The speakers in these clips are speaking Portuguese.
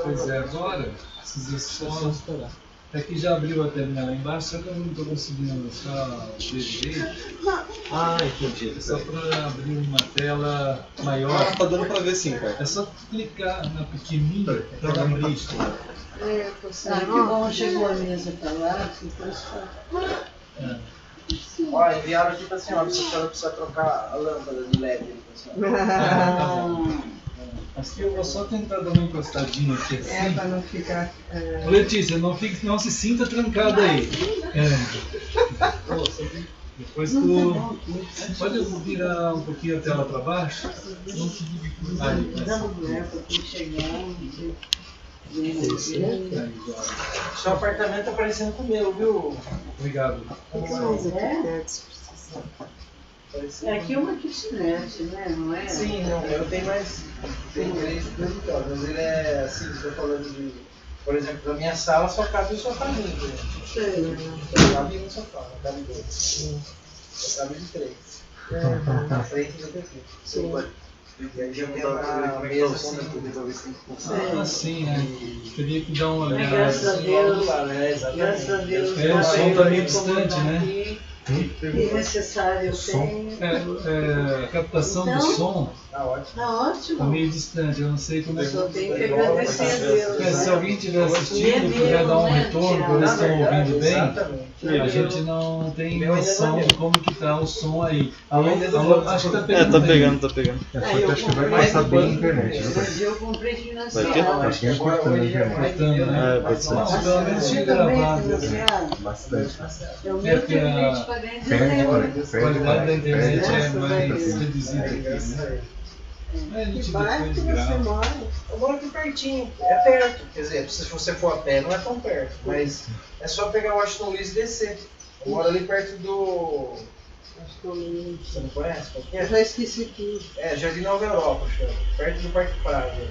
Pois é, agora, esses escolas, até que já abriu a terminal lá embaixo, só que eu não estou conseguindo só ver direito. Ah, entendi. Só para abrir uma tela maior. Ah, tá dando para ver sim, cara. É só clicar na pequenininha para abrir. Que bom, chegou a mesa para lá, ficou só. Ó, enviaram aqui pra senhora, se a senhora precisa trocar a lâmpada de LED. Acho que eu vou só tentar dar uma encostadinha aqui assim. É, para não ficar. Ô, Letícia, não se sinta trancada aí. Depois tu pode virar um pouquinho a tela para baixo. Não te dificuldade. Dando mulher para quem chegar. Seu apartamento tá parecendo com o meu, viu? Obrigado. Aqui é uma kitnet, né? Não é? Sim, não, eu tenho mais. Tem 3 dormitórios, mas ele é assim, estou falando de. Por exemplo, na minha sala só cabe o sofá mesmo. Só cabe um sofá, não cabe 2. Só cabe de 3. Na frente do TV. Sim. E aí já tem uma mesa assim. Ah, sim, né? Teria que dar uma olhada. Graças a Deus. Graças a Deus. O som está meio distante, né? E necessário tem. A captação do som Tá ótimo. Tá ótimo. está meio distante, eu não sei como é que. Só tenho que agradecer a Deus. Se alguém estiver assistindo, puder dar um retorno, para eles estão ouvindo bem, Exatamente. a gente não tem noção de como que está o som aí. Alô, acho que está pegando. Tá pegando, tá pegando. Eu acho que vai passar bem a internet. Mas eu comprei financiado. Acho que é importante a internet. Né? Pode ser. Mas pelo menos tinha gravado. Bastante. O meu terminei de pagar em dezembro. A qualidade da internet é mais reduzida aqui. Mas a gente depois grava. Eu moro aqui pertinho, é perto. Quer dizer, se você for a pé, não é tão perto. Mas é só pegar o Washington Luiz e descer. Eu moro ali perto do. Você não conhece? Qual que Eu é? já esqueci aqui. É, Jardim Nova Europa, chama. Perto do Parque Praia.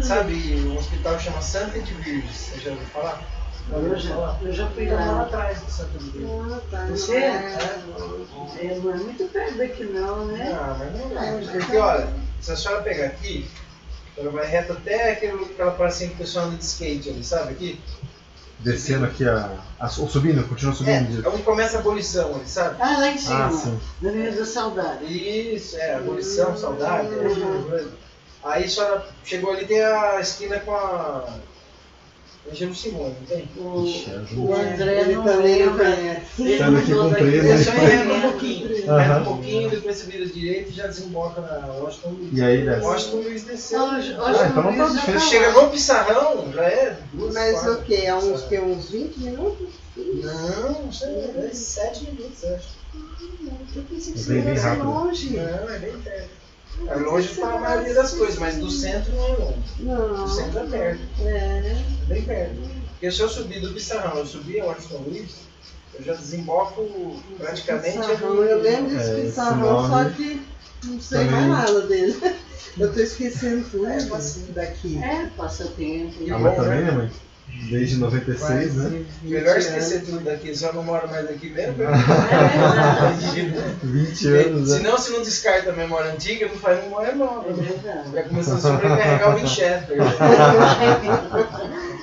Sabe, um hospital chama Santa Edviges. Você já ouviu falar? Eu já fui Fica lá lá. atrás do Santa Edviges. Ah, tá. Você? Não é muito perto daqui não, né? Não, mas não é. Porque olha, se a senhora pegar aqui, ela vai reto até aquela pracinha que o pessoal anda de skate ali, sabe aqui? Descendo aqui ou subindo, continua subindo. É onde começa a abolição ali, sabe? Ah, lá em cima. Ah, sim. Na Avenida da Saudade. Isso, abolição, saudade. Aí a senhora chegou ali, tem a esquina com a Angelo Simone, não tem? O André não lembra. Saindo aqui com preso. É só ir um pouquinho. Reta um pouquinho, depois você vira direito e já desemboca na Washington Luiz. E aí desce. Washington Luiz desceu. então não tá difícil. Chega no Pissarrão, já é 2 Mas quadras. o que? É uns 20 minutos? Não sei, 7 minutos, acho. Eu pensei que Bem você rápido. longe. Não, é bem perto. É longe para a maioria das coisas, mas do centro não é longe. Não. Do centro é perto. É. Bem perto. Porque se eu subir do Pissarrão, eu subir a Washington Luiz, eu já desemboco praticamente. Pissarrão, eu lembro desse esse Pissarrão, nome só que não sei também. mais nada dele. Eu tô esquecendo tudo daqui. É, passatempo. Ah, mas também, né, mãe? Desde 96, né? Melhor esquecer tudo daqui, só não moro mais aqui mesmo. 20 anos, né? Senão, se não descarta a memória antiga, não faz memória nova. É verdade. Vai começar a sobrecarregar o Winchester.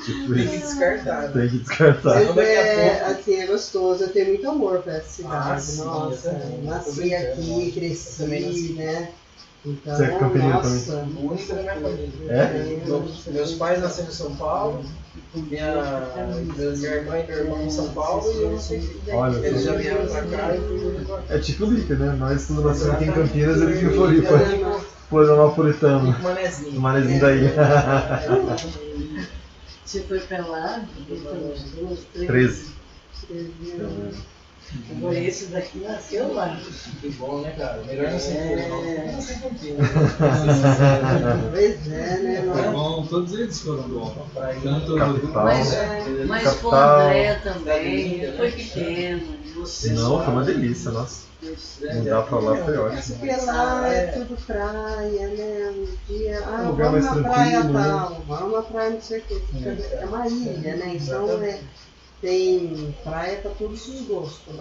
Tem que descartar. Né? Tem que descartar. Senão Mas daqui a assim, é gostoso, eu tenho muito amor pra essa cidade. Ah, sim, Nossa, eu também. nasci aqui, Também nasci. cresci, né? Então, Você é campineiro nossa. O único da minha família. É? Meus pais nasceram em São Paulo, minha irmã e meu irmão em São Paulo, e eu Olha, eles já vieram pra cá e eu fui pra cá. é tipo o Lica, né? Nós tudo nascemos aqui em Campinas, ele aqui em Floripa. Florianopolitano. Manezinho. O manezinho daí. Você foi pra lá, uns 2, 3. 13. Esse daqui nasceu lá. Que bom, né, cara? Melhor não ser não ser Campinas. Pois é, né? Foi Nossa. bom, todos eles foram bons. Tanto Capital. Mas com o Capital. André também, foi pequeno. Você Não, foi uma delícia, nossa. Mudar pra lá foi ótimo. Porque lá é tudo praia, né? Um dia, Um lugar vamos mais na praia tranquilo, né? tal, vamos na praia não sei o que. É uma ilha, né? Então tem praia para todos os gostos.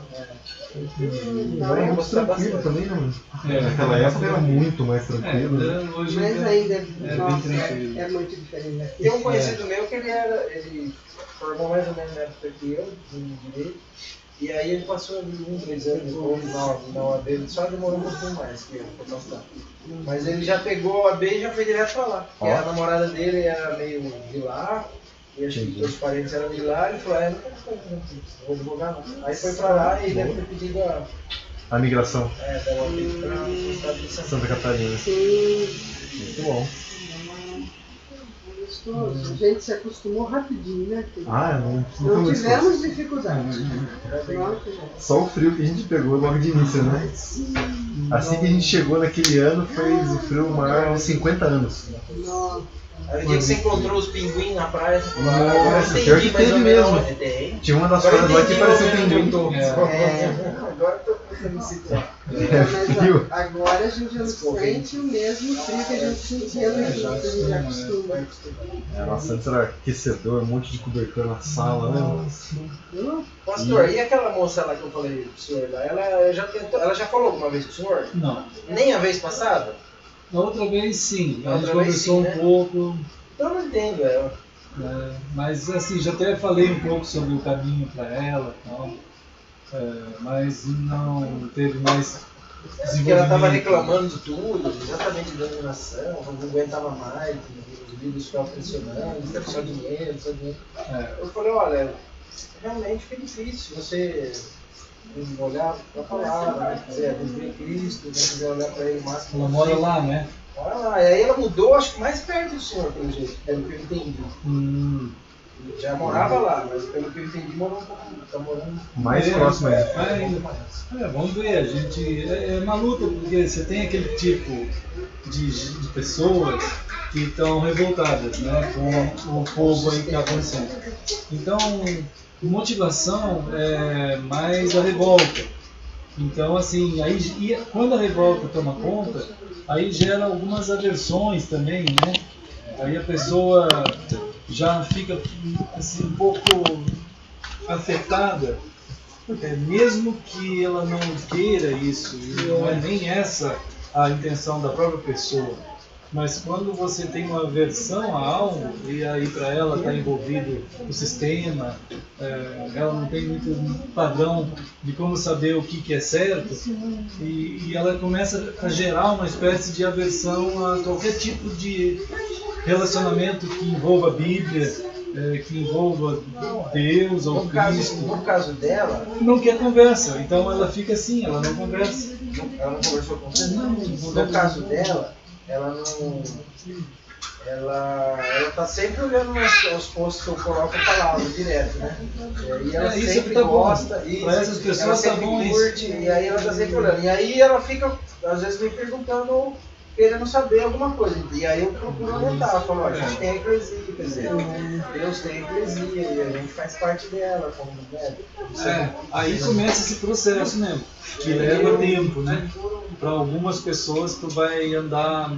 Lá é muito tranquilo também, né, mano? Naquela época era muito mais tranquilo. Né? Hoje Mas ainda bem tranquilo. é muito diferente aqui. Tem um conhecido meu que ele formou mais ou menos na época que eu, em direito, e aí ele passou ali 2 anos depois na OAB, ele só demorou um pouquinho mais que eu, pra passar. Mas ele já pegou a OAB e já foi direto pra lá. Porque a namorada dele era meio de lá, e acho que os parentes eram de lá, ele falou, não quero ficar aqui, não vou advogar não. Aí foi pra lá e deve ter pedido A migração. da OAB pra o estado de Santa Catarina. Sim. Muito bom. A gente se acostumou rapidinho, né? Não tivemos dificuldade. Só o frio que a gente pegou logo de início, né? Assim que a gente chegou naquele ano, fez o frio maior de 50 anos. Nossa. Aí o dia que você encontrou os pinguins na praia, você falou, Nossa, pior que teve mesmo. Tinha uma das praias lá que parecia um pinguim. Agora eu tô começando a me situar. Frio. Mas agora a gente não sente o mesmo frio que a gente sentia no Egito, a gente já acostuma. Nossa, antes era aquecedor, um monte de cobertor na sala, né? Pastor, e aquela moça lá que eu falei pro senhor lá, ela já falou alguma vez com o senhor? Não. Nem a vez passada? Na outra vez sim, a gente Outra vez, conversou sim, né? um pouco, Então eu não entendo ela. mas assim, já até falei um pouco sobre o caminho para ela e tal, mas não teve mais desenvolvimento. Porque ela estava reclamando de tudo, exatamente da iluminação, não aguentava mais, os livros ficavam pressionando, só dinheiro, só dinheiro. Eu falei, olha, realmente fica difícil você olhar para a palavra, né? Quiser viver Cristo, né? Quiser olhar para Ele o máximo. Ela mora lá, né? Olha lá, e aí ela mudou, acho que mais perto do senhor, pelo jeito, pelo que eu entendi. Já morava lá, mas pelo que eu entendi, morou um pouco, tá morando Mais próximo ainda. Vamos ver, a gente é uma luta, porque você tem aquele tipo de pessoas que estão revoltadas, né, com o povo aí que está acontecendo. Então, motivação é mais a revolta. Então, assim, aí quando a revolta toma conta, aí gera algumas aversões também, né? Aí a pessoa já fica assim, um pouco afetada, mesmo que ela não queira isso, e não é nem essa a intenção da própria pessoa. Mas quando você tem uma aversão a algo, e aí para ela está envolvido o sistema, ela não tem muito padrão de como saber o que é certo, e ela começa a gerar uma espécie de aversão a qualquer tipo de relacionamento que envolva a Bíblia, que envolva Deus ou Cristo. No caso dela, não quer conversa, então ela fica assim, ela não conversa. Ela não conversou com você? No caso dela, ela não. Ela tá sempre olhando os posts que eu coloco a palavra direto, né? E ela sempre tá gosta. Para essas pessoas ela tá bom curte, isso. E aí ela tá sempre olhando. E aí ela fica, às vezes, me perguntando, querendo saber alguma coisa. E aí eu procuro orientar. Eu falo, a gente tem a eclesia, quer dizer, Deus tem a eclesia e a gente faz parte dela. Como, né? Aí começa esse processo mesmo, que leva tempo, né? Para algumas pessoas tu vai andar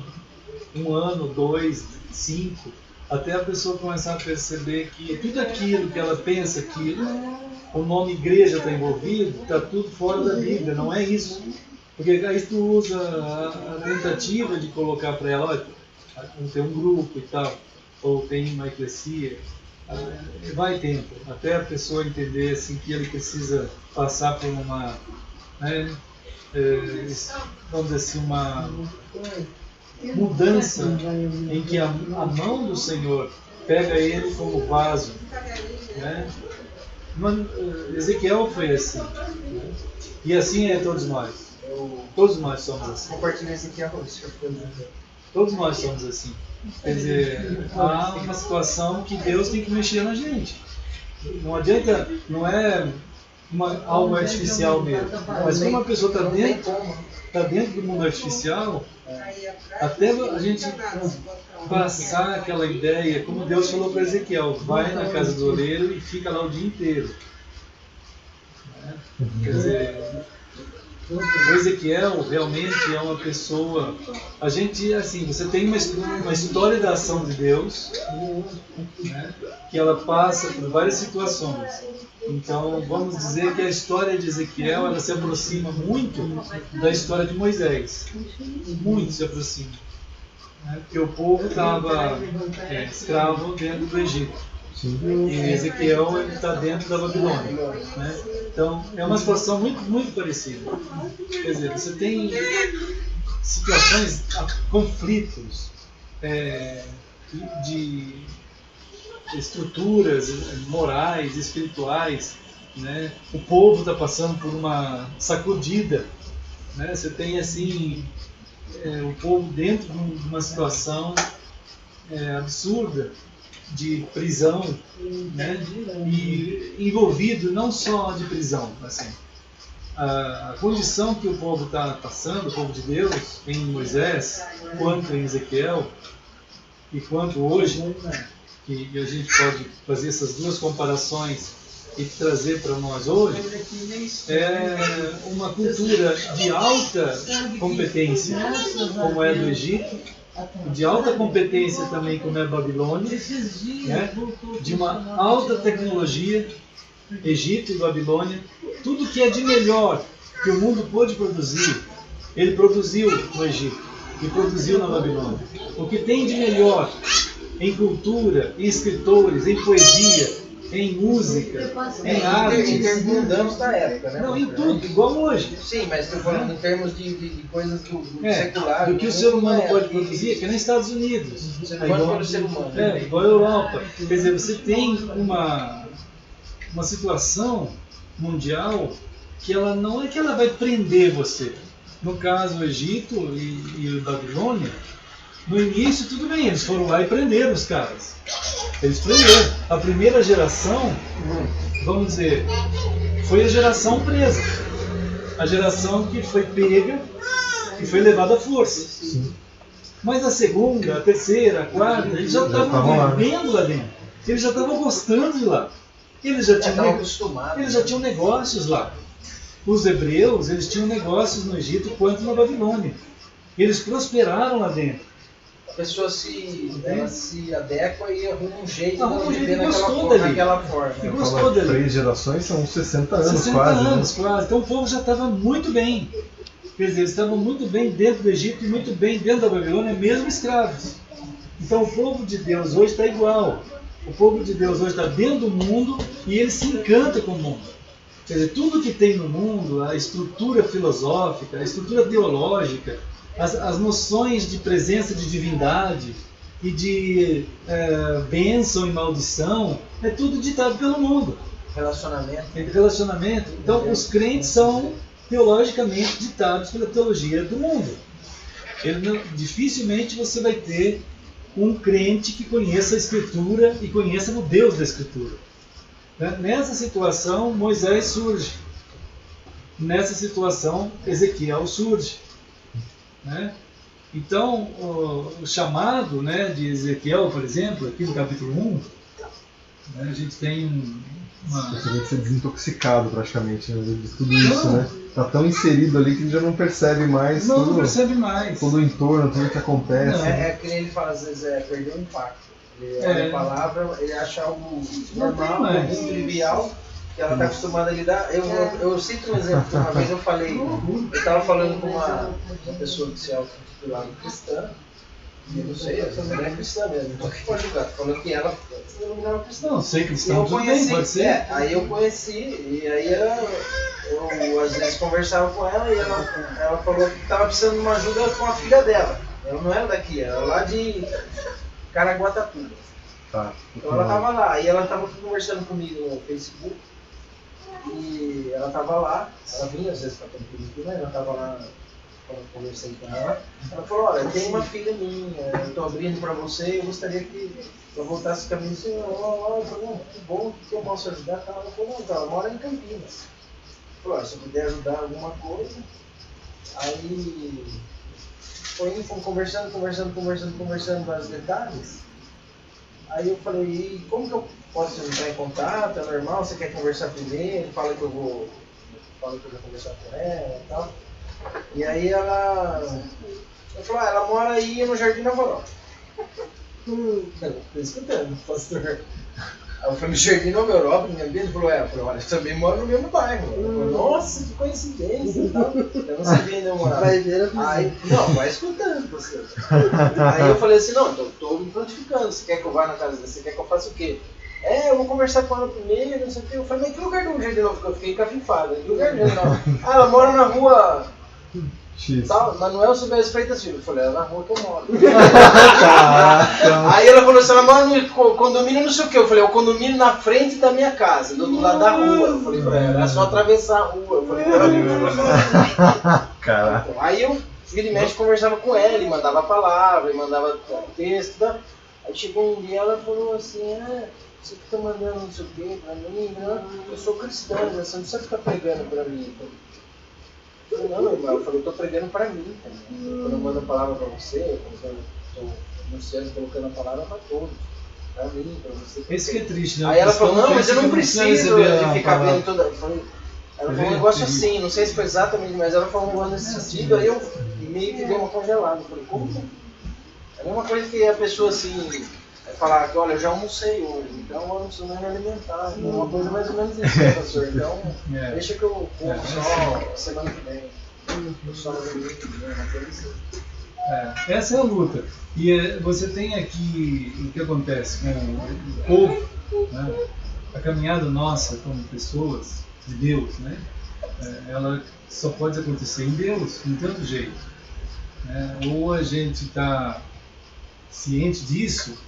1 ano, 2, 5, até a pessoa começar a perceber que tudo aquilo que ela pensa que o nome igreja está envolvido, está tudo fora da Bíblia, não é isso. Porque aí tu usa a tentativa de colocar para ela, olha, tem um grupo e tal, ou tem uma eclesia, vai tempo, até a pessoa entender assim, que ele precisa passar por uma, né, vamos dizer assim, uma mudança em que a mão do Senhor pega ele como vaso, né? Ezequiel foi assim, né? E assim é todos nós. Todos nós somos assim. Compartilhei esse aqui agora. Todos nós somos assim. Quer dizer, há uma situação que Deus tem que mexer na gente. Não adianta, não é algo artificial mesmo. Mas como a pessoa está dentro do mundo artificial, até a gente passar aquela ideia, como Deus falou para Ezequiel, vai na casa do oleiro e fica lá o dia inteiro. Quer dizer, o Ezequiel realmente é uma pessoa. A gente, assim, você tem uma história da ação de Deus, né, que ela passa por várias situações. Então, vamos dizer que a história de Ezequiel ela se aproxima muito da história de Moisés. Muito se aproxima. Né? Porque o povo estava escravo dentro do Egito. E Ezequiel está dentro da Babilônia. Né? Então, é uma situação muito, muito parecida. Quer dizer, você tem situações, conflitos de estruturas morais, espirituais, né? O povo está passando por uma sacudida, né? Você tem assim o povo dentro de uma situação absurda de prisão, né? E envolvido não só de prisão, assim. A condição que o povo está passando, o povo de Deus, em Moisés, quanto em Ezequiel, e quanto hoje, que a gente pode fazer essas duas comparações e trazer para nós hoje, é uma cultura de alta competência, como é do Egito, de alta competência também, como é a Babilônia, né? De uma alta tecnologia, Egito e Babilônia, tudo que é de melhor que o mundo pôde produzir, ele produziu no Egito e produziu na Babilônia. O que tem de melhor em cultura, em escritores, em poesia, em música, em arte. Em termos mundanos da época, né? Não, em tudo, igual hoje. Sim, mas estou falando em termos de coisas do secular. Do que o ser humano pode produzir, que nem Estados Unidos. Você não pode pelo ser humano. Igual a Europa. Quer dizer, você tem uma situação mundial que ela não é que ela vai prender você. No caso, o Egito e a Babilônia, no início, tudo bem, eles foram lá e prenderam os caras. Eles prenderam. A primeira geração, vamos dizer, foi a geração presa. A geração que foi pega e foi levada à força. Sim. Mas a segunda, a terceira, a quarta, eles já estavam vivendo lá dentro. Eles já estavam gostando de lá. Eles já tinham negócios lá. Os hebreus, eles tinham negócios no Egito quanto na Babilônia. Eles prosperaram lá dentro. A pessoa se adequa e arruma um jeito de viver naquela forma. E gostou dali. 3 gerações são 60 anos 60 quase. Anos, quase. Então o povo já estava muito bem. Quer dizer, eles estavam muito bem dentro do Egito e muito bem dentro da Babilônia, mesmo escravos. Então o povo de Deus hoje está igual. O povo de Deus hoje está dentro do mundo e ele se encanta com o mundo. Quer dizer, tudo que tem no mundo, a estrutura filosófica, a estrutura teológica, as noções de presença de divindade e de bênção e maldição, é tudo ditado pelo mundo. Relacionamento. Então, os crentes são teologicamente ditados pela teologia do mundo. Dificilmente você vai ter um crente que conheça a Escritura e conheça o Deus da Escritura. Nessa situação, Moisés surge. Nessa situação, Ezequiel surge. Né? Então, o chamado, né, de Ezequiel, por exemplo, aqui no capítulo 1, né, a gente tem Você tem que ser desintoxicado praticamente, né, de tudo isso, né? Tá tão inserido ali que ele já não percebe mais não percebe mais todo o entorno, tudo que acontece. Não, é que ele fala, às vezes, perder o impacto. Ele olha a palavra, ele acha algo normal, algo trivial, que ela está acostumada a lidar. Eu cito um exemplo, que uma vez eu estava falando com uma pessoa que se auto-intitulava cristã, e eu não sei, essa mulher é cristã mesmo, então que pode julgar? Falou que ela se denominava cristã. Não, sei cristã, eu conheci, pode ser. Aí eu conheci, e aí eu às vezes conversava com ela, e ela falou que estava precisando de uma ajuda com a filha dela. Ela não era daqui, era lá de Caraguatatuba. Tá. Então ela estava lá, e ela estava conversando comigo no Facebook, e ela estava lá, ela vinha às vezes para comigo, né? Ela estava lá, quando eu conversei com ela, ela falou, olha, tem uma filha minha, eu estou abrindo para você, eu gostaria que eu voltasse caminho assim, eu falei, não, que bom, que eu posso ajudar? Ela falou, não, ela mora em Campinas. Falou, se eu puder ajudar alguma coisa, aí fomos conversando vários detalhes. Aí eu falei, e como que eu posso entrar em contato? É normal? Você quer conversar primeiro? Fala que eu vou conversar com ela e tal. E aí eu falei, ela mora aí no Jardim Navarro. Estou escutando, pastor. Aí eu falei, no Jardim Nova Europa, no ambiente, ele falou, eu falei, olha, eu também moro no mesmo bairro. Eu falei, nossa, que coincidência e tal. Eu não sabia ainda morar. Vai ver a visão. Aí, não, vai escutando você. Aí eu falei assim, não, então eu tô me prontificando, você quer que eu vá na casa dele, você quer que eu faça o quê? Eu vou conversar com ela primeiro, não sei o quê. Eu falei, mas que lugar do Jardim Nova? Porque eu fiquei cafifado. Que lugar do Jardim Nova? Ela mora na rua... X. Tal, Manuel Silveira Freitas Filho. Eu falei, é na rua que eu moro. Caraca. Aí ela falou assim, ela mora no condomínio não sei o que. Eu falei, o condomínio na frente da minha casa, do outro lado da rua. Eu falei pra ela, é só atravessar a rua. Eu falei pra ela. Caraca. Aí eu, vira e mexe, conversava com ela, e mandava palavra, e mandava texto. Tá? Aí chegou um dia ela falou assim, você fica mandando não sei o que pra mim, né? Eu sou cristã, né? Você não precisa ficar pregando pra mim. Eu falei, não, irmão, eu falei, eu tô pregando pra mim também. Quando eu mando a palavra pra você, quando eu tô anunciando, colocando a palavra pra todos. Pra mim, pra você. Esse que é triste, né? Aí ela falou, não, mas eu não precisa preciso receber de ficar palavra. vendo toda. Ela falou um negócio assim, não sei se foi exatamente, mas ela falou um negócio nesse sentido, aí eu meio que dei uma congelada. Eu falei, como? É a mesma coisa que a pessoa assim, falar que, olha, eu já almocei hoje, então eu não preciso nem me alimentar. É uma coisa mais ou menos isso, professor. Então, deixa que eu como só semana que vem. Eu só no domingo que vem, uma coisa assim. Essa é a luta. E você tem aqui o que acontece com o povo, né? A caminhada nossa como pessoas de Deus, né? Ela só pode acontecer em Deus, não tem outro jeito. Né? Ou a gente está ciente disso,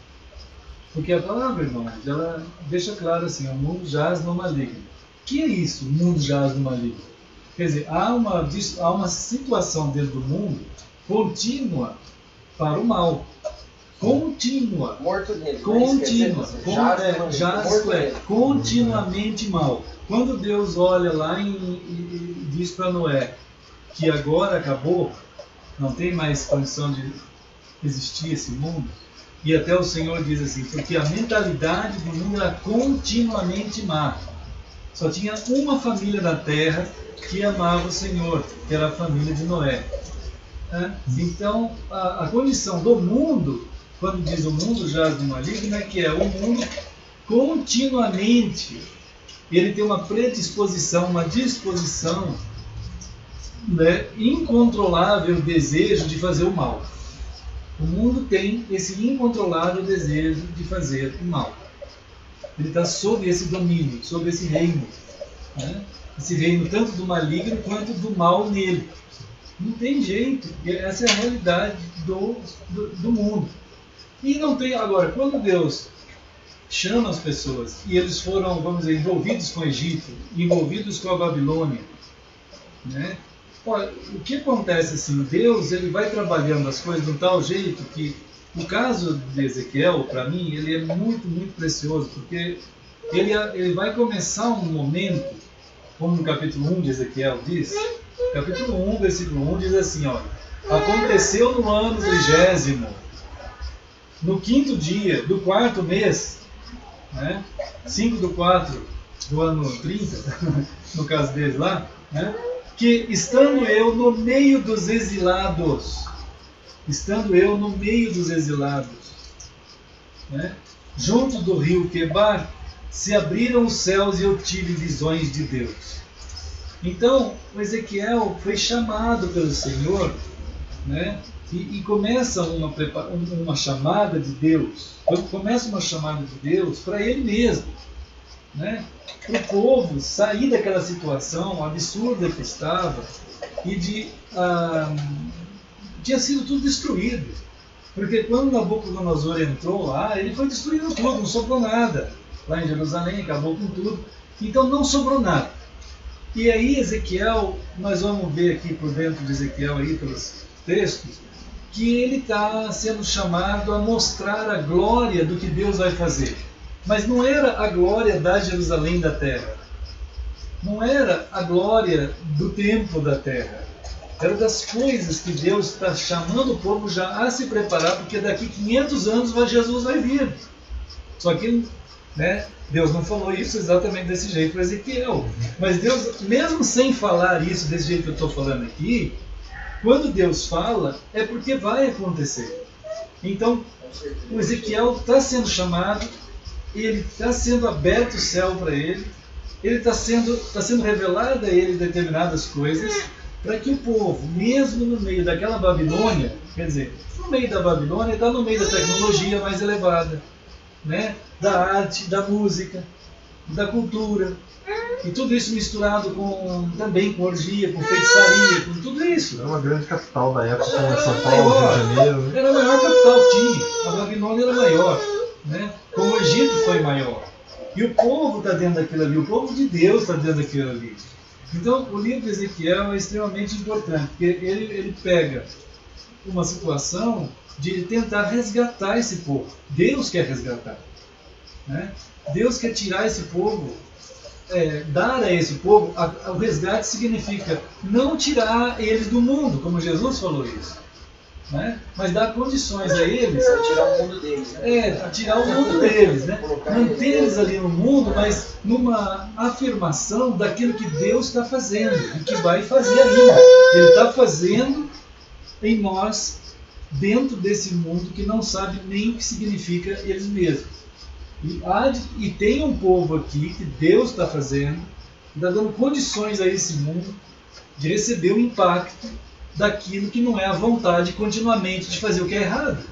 porque a palavra, irmãos, ela deixa claro assim, o mundo jaz no maligno. O que é isso, o mundo jaz no maligno? Quer dizer, há uma situação dentro do mundo contínua para o mal. Contínua. Morto nele. Contínua. Continuamente mal. Quando Deus olha lá e diz para Noé que agora acabou, não tem mais condição de existir esse mundo, e até o Senhor diz assim, porque a mentalidade do mundo era continuamente má. Só tinha uma família na terra que amava o Senhor, que era a família de Noé. Então, a condição do mundo, quando diz o mundo jaz no maligno, é que é o mundo continuamente, ele tem uma predisposição, uma disposição, né, incontrolável desejo de fazer o mal. O mundo tem esse incontrolável desejo de fazer o mal. Ele está sob esse domínio, sob esse reino. Né? Esse reino tanto do maligno quanto do mal nele. Não tem jeito. Essa é a realidade do mundo. E não tem... Agora, quando Deus chama as pessoas e eles foram, vamos dizer, envolvidos com o Egito, envolvidos com a Babilônia, né? Olha, o que acontece assim, Deus ele vai trabalhando as coisas de um tal jeito que o caso de Ezequiel, para mim, ele é muito, muito precioso, porque ele vai começar um momento, como no capítulo 1 de Ezequiel diz, capítulo 1, versículo 1 diz assim, olha, aconteceu no ano 30º, no 5º dia do 4º mês, né, 5/4 do ano 30, no caso deles lá, né, que estando eu no meio dos exilados, né, junto do rio Quebar, se abriram os céus e eu tive visões de Deus. Então, o Ezequiel foi chamado pelo Senhor, né, e começa uma chamada de Deus. Começa uma chamada de Deus para ele mesmo, né? Para o povo sair daquela situação absurda que estava e tinha sido tudo destruído. Porque quando Nabucodonosor entrou lá, ele foi destruindo tudo, não sobrou nada. Lá em Jerusalém, acabou com tudo. Então não sobrou nada. E aí Ezequiel, nós vamos ver aqui por dentro de Ezequiel, aí pelos textos, que ele está sendo chamado a mostrar a glória do que Deus vai fazer. Mas não era a glória da Jerusalém da terra. Não era a glória do templo da terra. Era das coisas que Deus está chamando o povo já a se preparar, porque daqui 500 anos Jesus vai vir. Só que, né, Deus não falou isso exatamente desse jeito para Ezequiel. Mas Deus, mesmo sem falar isso desse jeito que eu estou falando aqui, quando Deus fala, é porque vai acontecer. Então, o Ezequiel está sendo chamado, ele está sendo aberto o céu para ele está sendo revelado a ele determinadas coisas, para que o povo, mesmo no meio daquela Babilônia, quer dizer, no meio da Babilônia, está no meio da tecnologia mais elevada, né? Da arte, da música, da cultura, e tudo isso misturado também com orgia, com feitiçaria, com tudo isso. Era uma grande capital da época, como São Paulo, Rio de Janeiro. Né? Era a maior capital que tinha. A Babilônia era maior, né? Como o Egito foi maior. E o povo está dentro daquilo ali, o povo de Deus está dentro daquilo ali. Então, o livro de Ezequiel é extremamente importante, porque ele pega uma situação de tentar resgatar esse povo. Deus quer resgatar, né? Deus quer tirar esse povo, dar a esse povo. O resgate significa não tirar eles do mundo, como Jesus falou isso, né? Mas dar condições a eles. Tirar o mundo deles. Né? Tirar o mundo deles, né? Manter eles ali no mundo, mas numa afirmação daquilo que Deus está fazendo e que vai fazer ainda. Ele está fazendo em nós, dentro desse mundo que não sabe nem o que significa eles mesmos. E tem um povo aqui que Deus está fazendo, está dando condições a esse mundo de receber o impacto daquilo que não é a vontade continuamente de fazer o que é errado.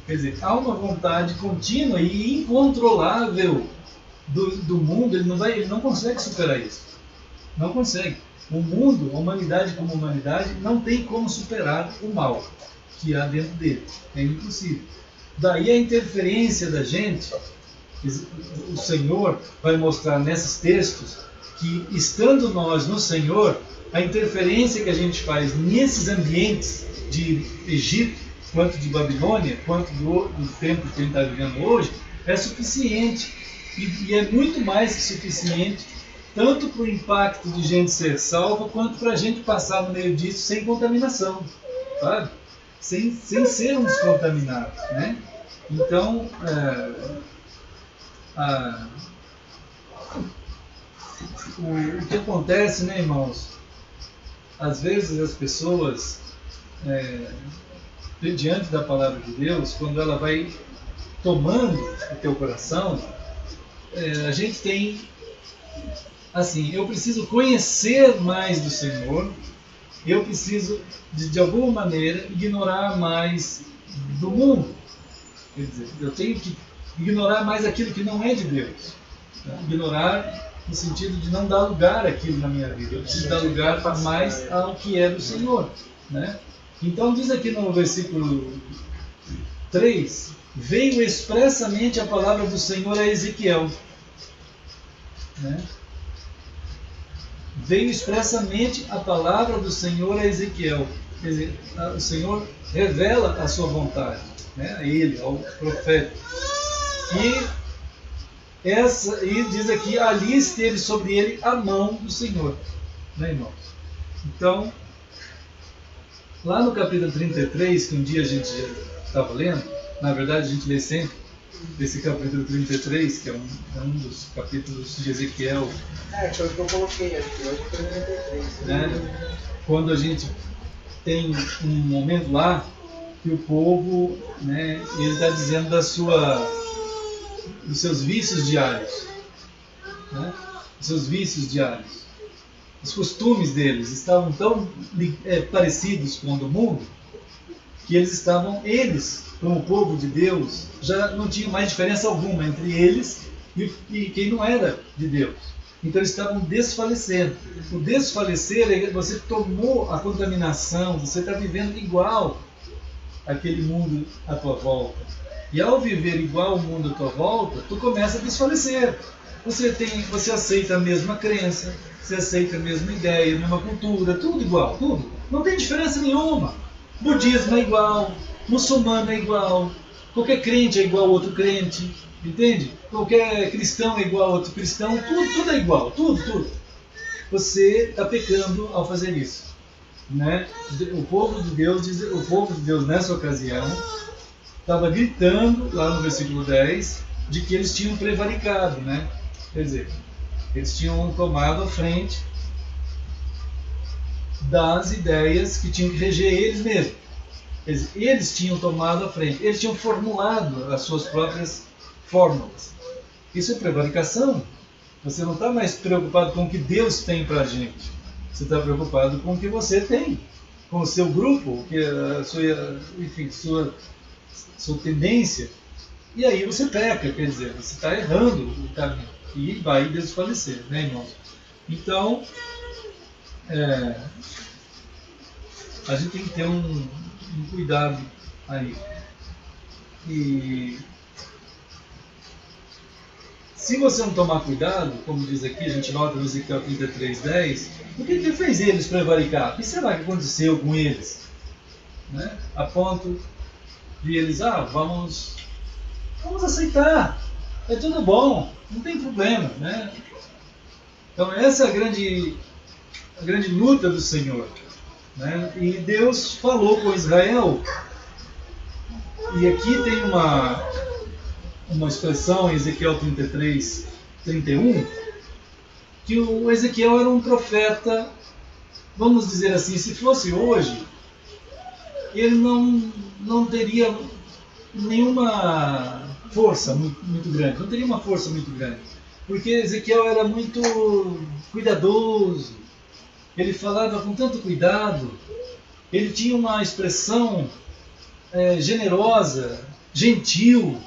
Quer dizer, há uma vontade contínua e incontrolável do mundo, ele não consegue superar isso. Não consegue. O mundo, a humanidade como humanidade, não tem como superar o mal que há dentro dele. É impossível. Daí a interferência da gente. O Senhor vai mostrar nesses textos que, estando nós no Senhor, a interferência que a gente faz nesses ambientes de Egito, quanto de Babilônia, quanto do tempo que a gente está vivendo hoje, é suficiente. E é muito mais que suficiente, tanto para o impacto de gente ser salva, quanto para a gente passar no meio disso sem contaminação, sabe? Sem sermos contaminados, né? Então, o que acontece, né, irmãos? Às vezes as pessoas, diante da palavra de Deus, quando ela vai tomando o teu coração, a gente tem, assim, eu preciso conhecer mais do Senhor, eu preciso, de alguma maneira, ignorar mais do mundo. Quer dizer, eu tenho que ignorar mais aquilo que não é de Deus. Né? Ignorar no sentido de não dar lugar àquilo na minha vida. Eu preciso dar lugar mais ao que é do Senhor. Né? Então diz aqui no versículo 3, veio expressamente a palavra do Senhor a Ezequiel. Né? Veio expressamente a palavra do Senhor a Ezequiel. Quer dizer, o Senhor revela a sua vontade, né? A ele, ao profeta. E diz aqui, ali esteve sobre ele a mão do Senhor. Né, irmãos? Então, lá no capítulo 33, que um dia a gente já estava lendo, na verdade a gente lê sempre esse capítulo 33, que é um dos capítulos de Ezequiel. Foi o que eu coloquei aqui, hoje foi 33. Né? Quando a gente tem um momento lá que o povo, né, ele está dizendo dos seus vícios diários, né? Os seus vícios diários, os costumes deles estavam tão parecidos com o do mundo que eles, como povo de Deus, já não tinha mais diferença alguma entre eles e quem não era de Deus. Então eles estavam desfalecendo. O desfalecer é você tomou a contaminação, você está vivendo igual aquele mundo à tua volta. E ao viver igual ao mundo à tua volta, tu começa a desfalecer. Você aceita a mesma crença, você aceita a mesma ideia, a mesma cultura, tudo igual, tudo. Não tem diferença nenhuma. Budismo é igual, muçulmano é igual, qualquer crente é igual a outro crente, entende? Qualquer cristão é igual a outro cristão, tudo é igual, tudo. Você está pecando ao fazer isso. Né? O povo de Deus nessa ocasião estava gritando lá no versículo 10 de que eles tinham prevaricado, né? Quer dizer, eles tinham tomado a frente das ideias que tinham que reger eles mesmos. Eles tinham tomado a frente, eles tinham formulado as suas próprias fórmulas. Isso é prevaricação. Você não está mais preocupado com o que Deus tem para a gente. Você está preocupado com o que você tem, com o seu grupo, que a sua, enfim, sua tendência. E aí você peca, quer dizer, você está errando o caminho e vai desfalecer, né, irmãos? Então, a gente tem que ter um cuidado aí. E se você não tomar cuidado, como diz aqui, a gente nota no Ezequiel 33:10, o que ele fez eles prevaricar? O que será que aconteceu com eles? Né? A ponto de eles, vamos aceitar, é tudo bom, não tem problema, né? Então essa é a grande luta do Senhor, né? E Deus falou com Israel, e aqui tem uma expressão em Ezequiel 33:31, que o Ezequiel era um profeta, vamos dizer assim, se fosse hoje, ele não teria nenhuma força muito grande, não teria uma força muito grande, porque Ezequiel era muito cuidadoso, ele falava com tanto cuidado, ele tinha uma expressão generosa, gentil,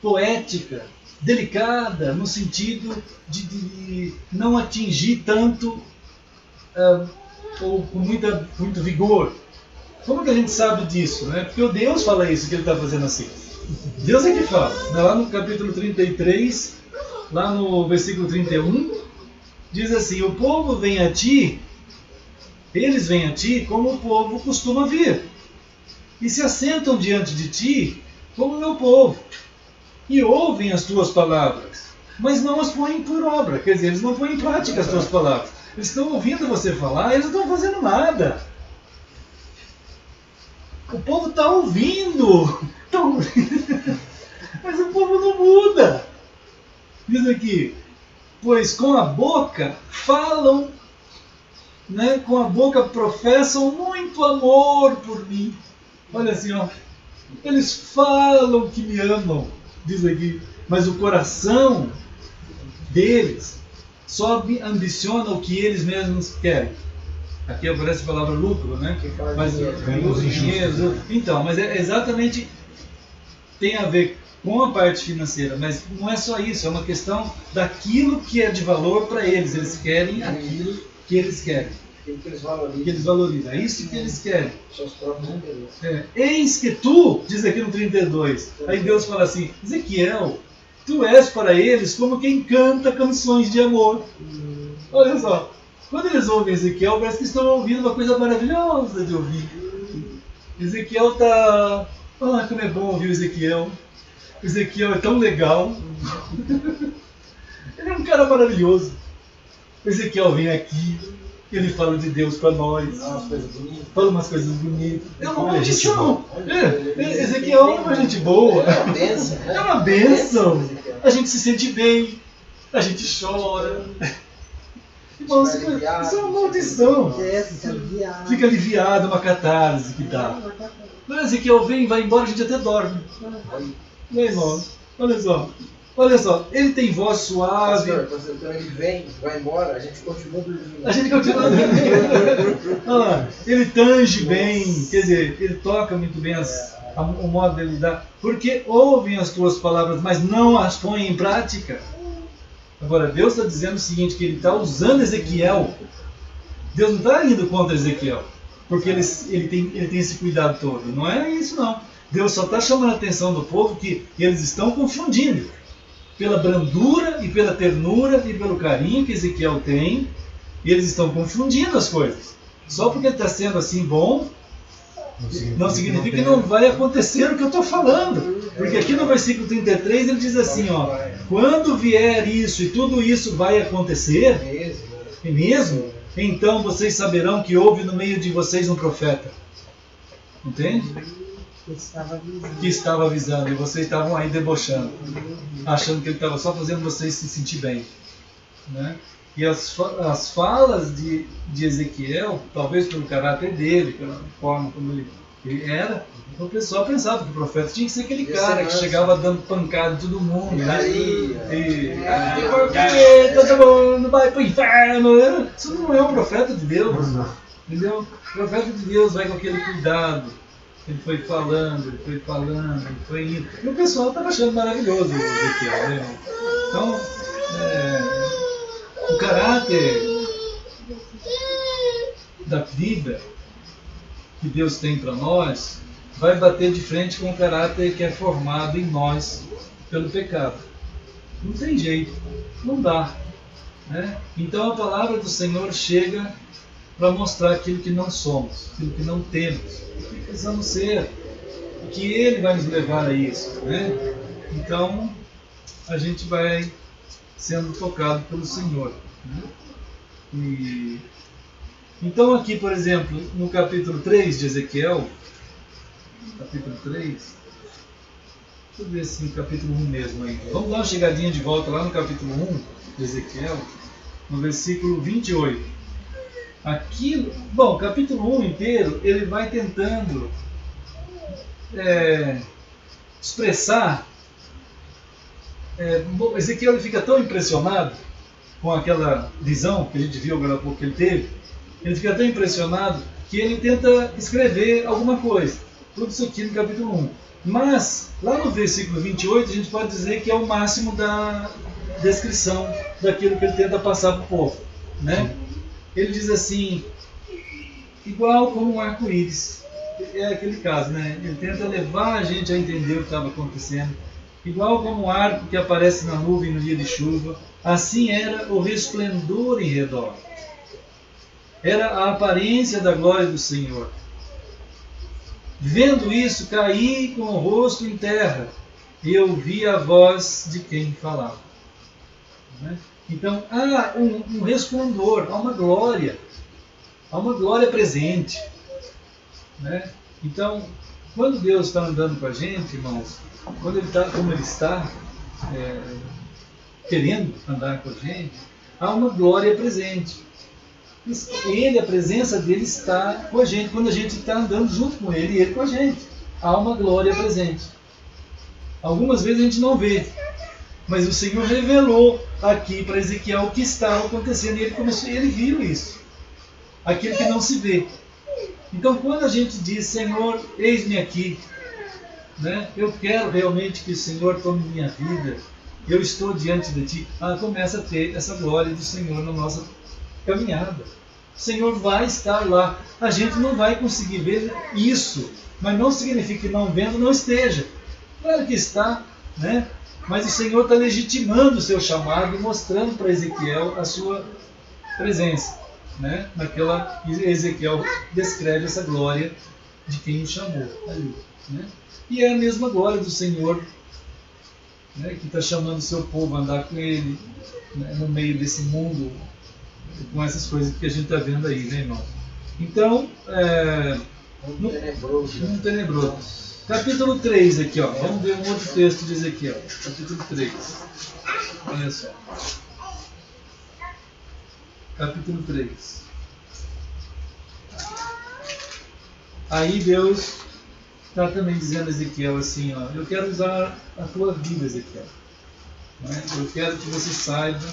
poética, delicada, no sentido de não atingir tanto ou com muito vigor. Como que a gente sabe disso? Né? Porque o Deus fala isso, que ele está fazendo assim. Deus é que fala. Lá no capítulo 33, lá no versículo 31, diz assim: o povo vem a ti, eles vêm a ti como o povo costuma vir, e se assentam diante de ti como o meu povo, e ouvem as tuas palavras, mas não as põem por obra. Quer dizer, eles não põem em prática as tuas palavras. Eles estão ouvindo você falar, eles não estão fazendo nada. O povo está ouvindo, mas o povo não muda. Diz aqui: pois com a boca falam, né, com a boca professam muito amor por mim. Olha assim, eles falam que me amam, diz aqui, mas o coração deles só ambiciona o que eles mesmos querem. Aqui aparece a palavra lucro, né? Mas dinheiro. Então, mas exatamente, tem a ver com a parte financeira, mas não é só isso, é uma questão daquilo que é de valor para eles. Eles querem aquilo que eles querem. Que eles valorizam. Que eles valorizam. É isso que eles querem. Seus próprios interesses. Eis que tu, diz aqui no 32, aí Deus fala assim: Ezequiel, tu és para eles como quem canta canções de amor. Olha só. Quando eles ouvem Ezequiel, parece que estão ouvindo uma coisa maravilhosa de ouvir. Ezequiel está... como é bom ouvir o Ezequiel. O Ezequiel é tão legal. Ele é um cara maravilhoso. O Ezequiel vem aqui, ele fala de Deus para nós. Fala umas coisas bonitas. É uma maldição. Ezequiel é uma gente boa. É uma bênção. A gente se sente bem. A gente chora. Irmãos, isso é uma maldição. Fica aliviado, uma catarse que dá. Quando Ezequiel vem, vai embora, a gente até dorme. Né, irmão? Olha só, ele tem voz suave. Pastor, então ele vem, vai embora, a gente continua dormindo. Olha lá, ele tange bem, quer dizer, ele toca muito bem o modo dele dar. Porque ouvem as tuas palavras, mas não as põem em prática. Agora, Deus está dizendo o seguinte, que ele está usando Ezequiel. Deus não está indo contra Ezequiel, porque ele tem esse cuidado todo. Não é isso, não. Deus só está chamando a atenção do povo que eles estão confundindo. Pela brandura e pela ternura e pelo carinho que Ezequiel tem, eles estão confundindo as coisas. Só porque ele está sendo assim bom, não significa que não vai acontecer o que eu estou falando. Porque aqui no versículo 33 ele diz assim, quando vier isso e tudo isso vai acontecer, é mesmo? Então vocês saberão que houve no meio de vocês um profeta. Entende? Que estava avisando. E vocês estavam aí debochando, achando que ele estava só fazendo vocês se sentir bem, né? E as falas de Ezequiel, talvez pelo caráter dele, pela forma como ele Era. O pessoal pensava que o profeta tinha que ser aquele cara que chegava dando pancada em todo mundo, né? Porque todo mundo vai pro inferno. Isso não é um profeta de Deus. Entendeu? O profeta de Deus vai com aquele cuidado. Ele foi falando, ele foi indo. E o pessoal estava achando maravilhoso o Ezequiel, né? Então, o caráter da vida que Deus tem para nós vai bater de frente com o caráter que é formado em nós pelo pecado. Não tem jeito, não dá, né? Então a palavra do Senhor chega para mostrar aquilo que não somos, aquilo que não temos, o que precisamos ser, que Ele vai nos levar a isso, né? Então a gente vai sendo tocado pelo Senhor, né? Então aqui, por exemplo, no capítulo 3 de Ezequiel, capítulo 3, deixa eu ver se no capítulo 1 mesmo ainda. Vamos dar uma chegadinha de volta lá no capítulo 1 de Ezequiel, no versículo 28. Aqui, bom, o capítulo 1 inteiro, ele vai tentando expressar. Ezequiel ele fica tão impressionado com aquela visão que a gente viu agora há pouco que ele teve. Ele fica tão impressionado que ele tenta escrever alguma coisa. Tudo isso aqui no capítulo 1. Mas, lá no versículo 28, a gente pode dizer que é o máximo da descrição daquilo que ele tenta passar para o povo, né? Ele diz assim, igual como um arco-íris. É aquele caso, né? Ele tenta levar a gente a entender o que estava acontecendo. Igual como um arco que aparece na nuvem no dia de chuva, assim era o resplendor em redor. Era a aparência da glória do Senhor. Vendo isso, caí com o rosto em terra e ouvi a voz de quem falava. Então, há um resplendor, há uma glória presente, né? Então, quando Deus está andando com a gente, irmãos, quando Ele está, como Ele está, querendo andar com a gente, há uma glória presente. Ele, a presença dele está com a gente, quando a gente está andando junto com ele e ele com a gente. Há uma glória presente. Algumas vezes a gente não vê, mas o Senhor revelou aqui para Ezequiel o que estava acontecendo e ele viu isso. Aquilo que não se vê. Então quando a gente diz, Senhor, eis-me aqui, né? Eu quero realmente que o Senhor tome minha vida, eu estou diante de Ti, começa a ter essa glória do Senhor na nossa caminhada. O Senhor vai estar lá. A gente não vai conseguir ver isso, mas não significa que não vendo não esteja. Claro que está, né? Mas o Senhor está legitimando o seu chamado e mostrando para Ezequiel a sua presença, né? Naquela Ezequiel descreve essa glória de quem o chamou ali, né? E é a mesma glória do Senhor, né? Que está chamando o seu povo a andar com Ele, né? No meio desse mundo, com essas coisas que a gente está vendo aí, né, irmão? Então, mundo tenebroso. Capítulo 3 aqui, ó. Vamos ver um outro texto de Ezequiel. Capítulo 3. Olha só. Capítulo 3. Aí Deus está também dizendo a Ezequiel assim, ó, eu quero usar a tua vida, Ezequiel. Né? Eu quero que você saiba,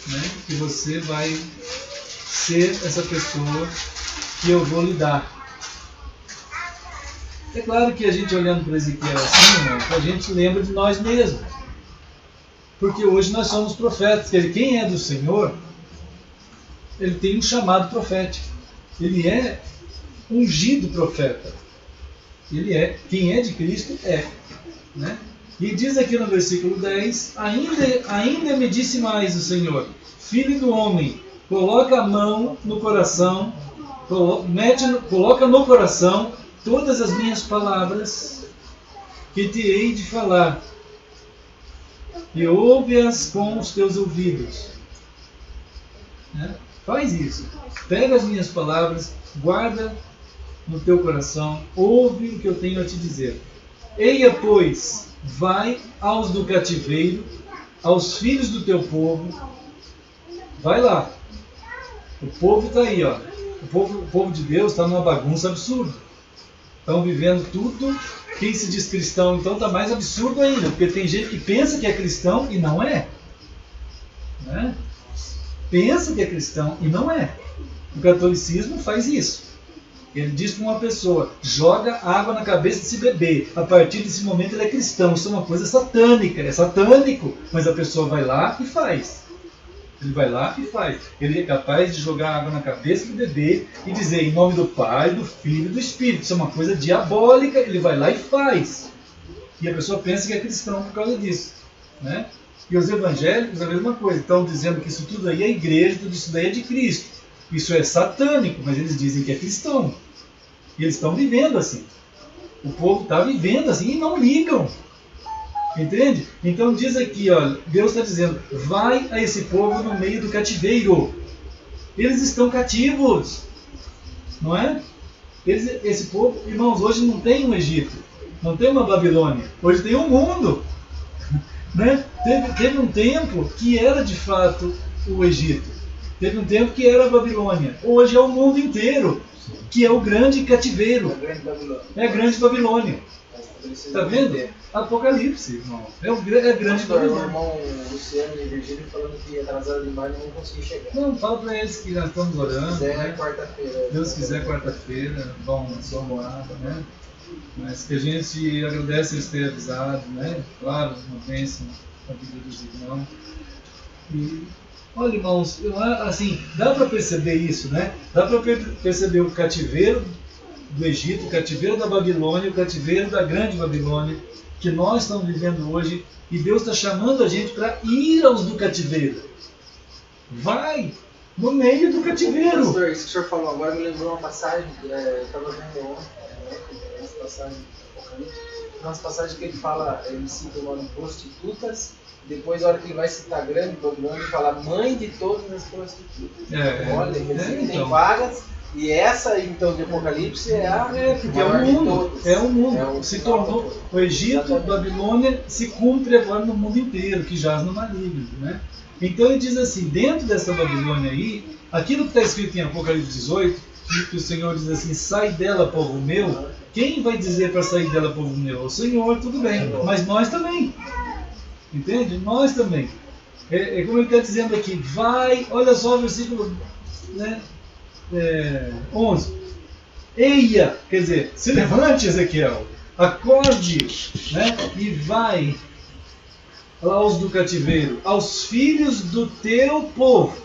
né, que você vai ser essa pessoa que eu vou lhe dar. É claro que a gente olhando para Ezequiel assim, né, a gente lembra de nós mesmos. Porque hoje nós somos profetas. Quem é do Senhor, ele tem um chamado profético. Ele é ungido profeta. Quem é de Cristo é. Né? E diz aqui no versículo 10, ainda me disse mais o Senhor, filho do homem, coloca a mão no coração, coloca no coração todas as minhas palavras que te hei de falar, e ouve-as com os teus ouvidos. Né? Faz isso. Pega as minhas palavras, guarda no teu coração, ouve o que eu tenho a te dizer. Eia, pois, vai aos do cativeiro, aos filhos do teu povo. Vai lá. O povo está aí, ó. O povo de Deus está numa bagunça absurda. Estão vivendo tudo. Quem se diz cristão, então, está mais absurdo ainda, porque tem gente que pensa que é cristão e não é. Né? Pensa que é cristão e não é. O catolicismo faz isso. Ele diz para uma pessoa, joga água na cabeça desse bebê. A partir desse momento ele é cristão. Isso é uma coisa satânica, é satânico. Mas a pessoa vai lá e faz. Ele vai lá e faz. Ele é capaz de jogar água na cabeça do bebê e dizer em nome do Pai, do Filho e do Espírito. Isso é uma coisa diabólica. Ele vai lá e faz. E a pessoa pensa que é cristão por causa disso. Né? E os evangélicos a mesma coisa. Estão dizendo que isso tudo aí é igreja, tudo isso daí é de Cristo. Isso é satânico, mas eles dizem que é cristão. E eles estão vivendo assim. O povo está vivendo assim e não ligam. Entende? Então diz aqui, olha, Deus está dizendo, vai a esse povo no meio do cativeiro. Eles estão cativos. Não é? Esse povo, irmãos, hoje não tem um Egito. Não tem uma Babilônia. Hoje tem um mundo. Né? Teve um tempo que era de fato o Egito. Teve um tempo que era a Babilônia. Hoje é o mundo inteiro, que é o grande cativeiro. É a grande Babilônia. Está vendo? Apocalipse, irmão. É a grande Babilônia. O irmão Luciano e Virgílio falando que atrasado demais não consegui chegar. Não, fala para eles que nós estamos orando. Se quiser, né? quarta-feira. Deus quiser, quarta-feira, vão na sua morada, né? Mas que a gente agradece eles terem avisado, né? Claro, uma bênção na vida dos irmãos. E, olha, irmãos, assim, dá para perceber isso, né? Dá para perceber o cativeiro do Egito, o cativeiro da Babilônia, o cativeiro da grande Babilônia, que nós estamos vivendo hoje, e Deus está chamando a gente para ir aos do cativeiro. Vai no meio do cativeiro. Pastor, isso que o senhor falou agora me lembrou uma passagem, eu estava vendo ontem, essa passagem do Apocalipse, umas passagens que ele fala, ele cita o nome prostitutas, depois a hora que ele vai citar grande Babilônia, ele fala mãe de todas as prostitutas. Olha, tem então. vagas. E essa, então, de Apocalipse é a porque é o mundo. É o mundo. Se tornou o Egito, Babilônia, se cumpre agora no mundo inteiro, que jaz no maligno, né? Então ele diz assim, dentro dessa Babilônia aí, aquilo que está escrito em Apocalipse 18, que o Senhor diz assim, sai dela, povo meu. Quem vai dizer para sair dela, povo meu? O Senhor, tudo bem, mas nós também. Entende? Nós também. É como ele está dizendo aqui, vai, olha só o versículo, né? 11. Eia, quer dizer, se levante, Ezequiel, acorde, né? E vai aos do cativeiro, aos filhos do teu povo.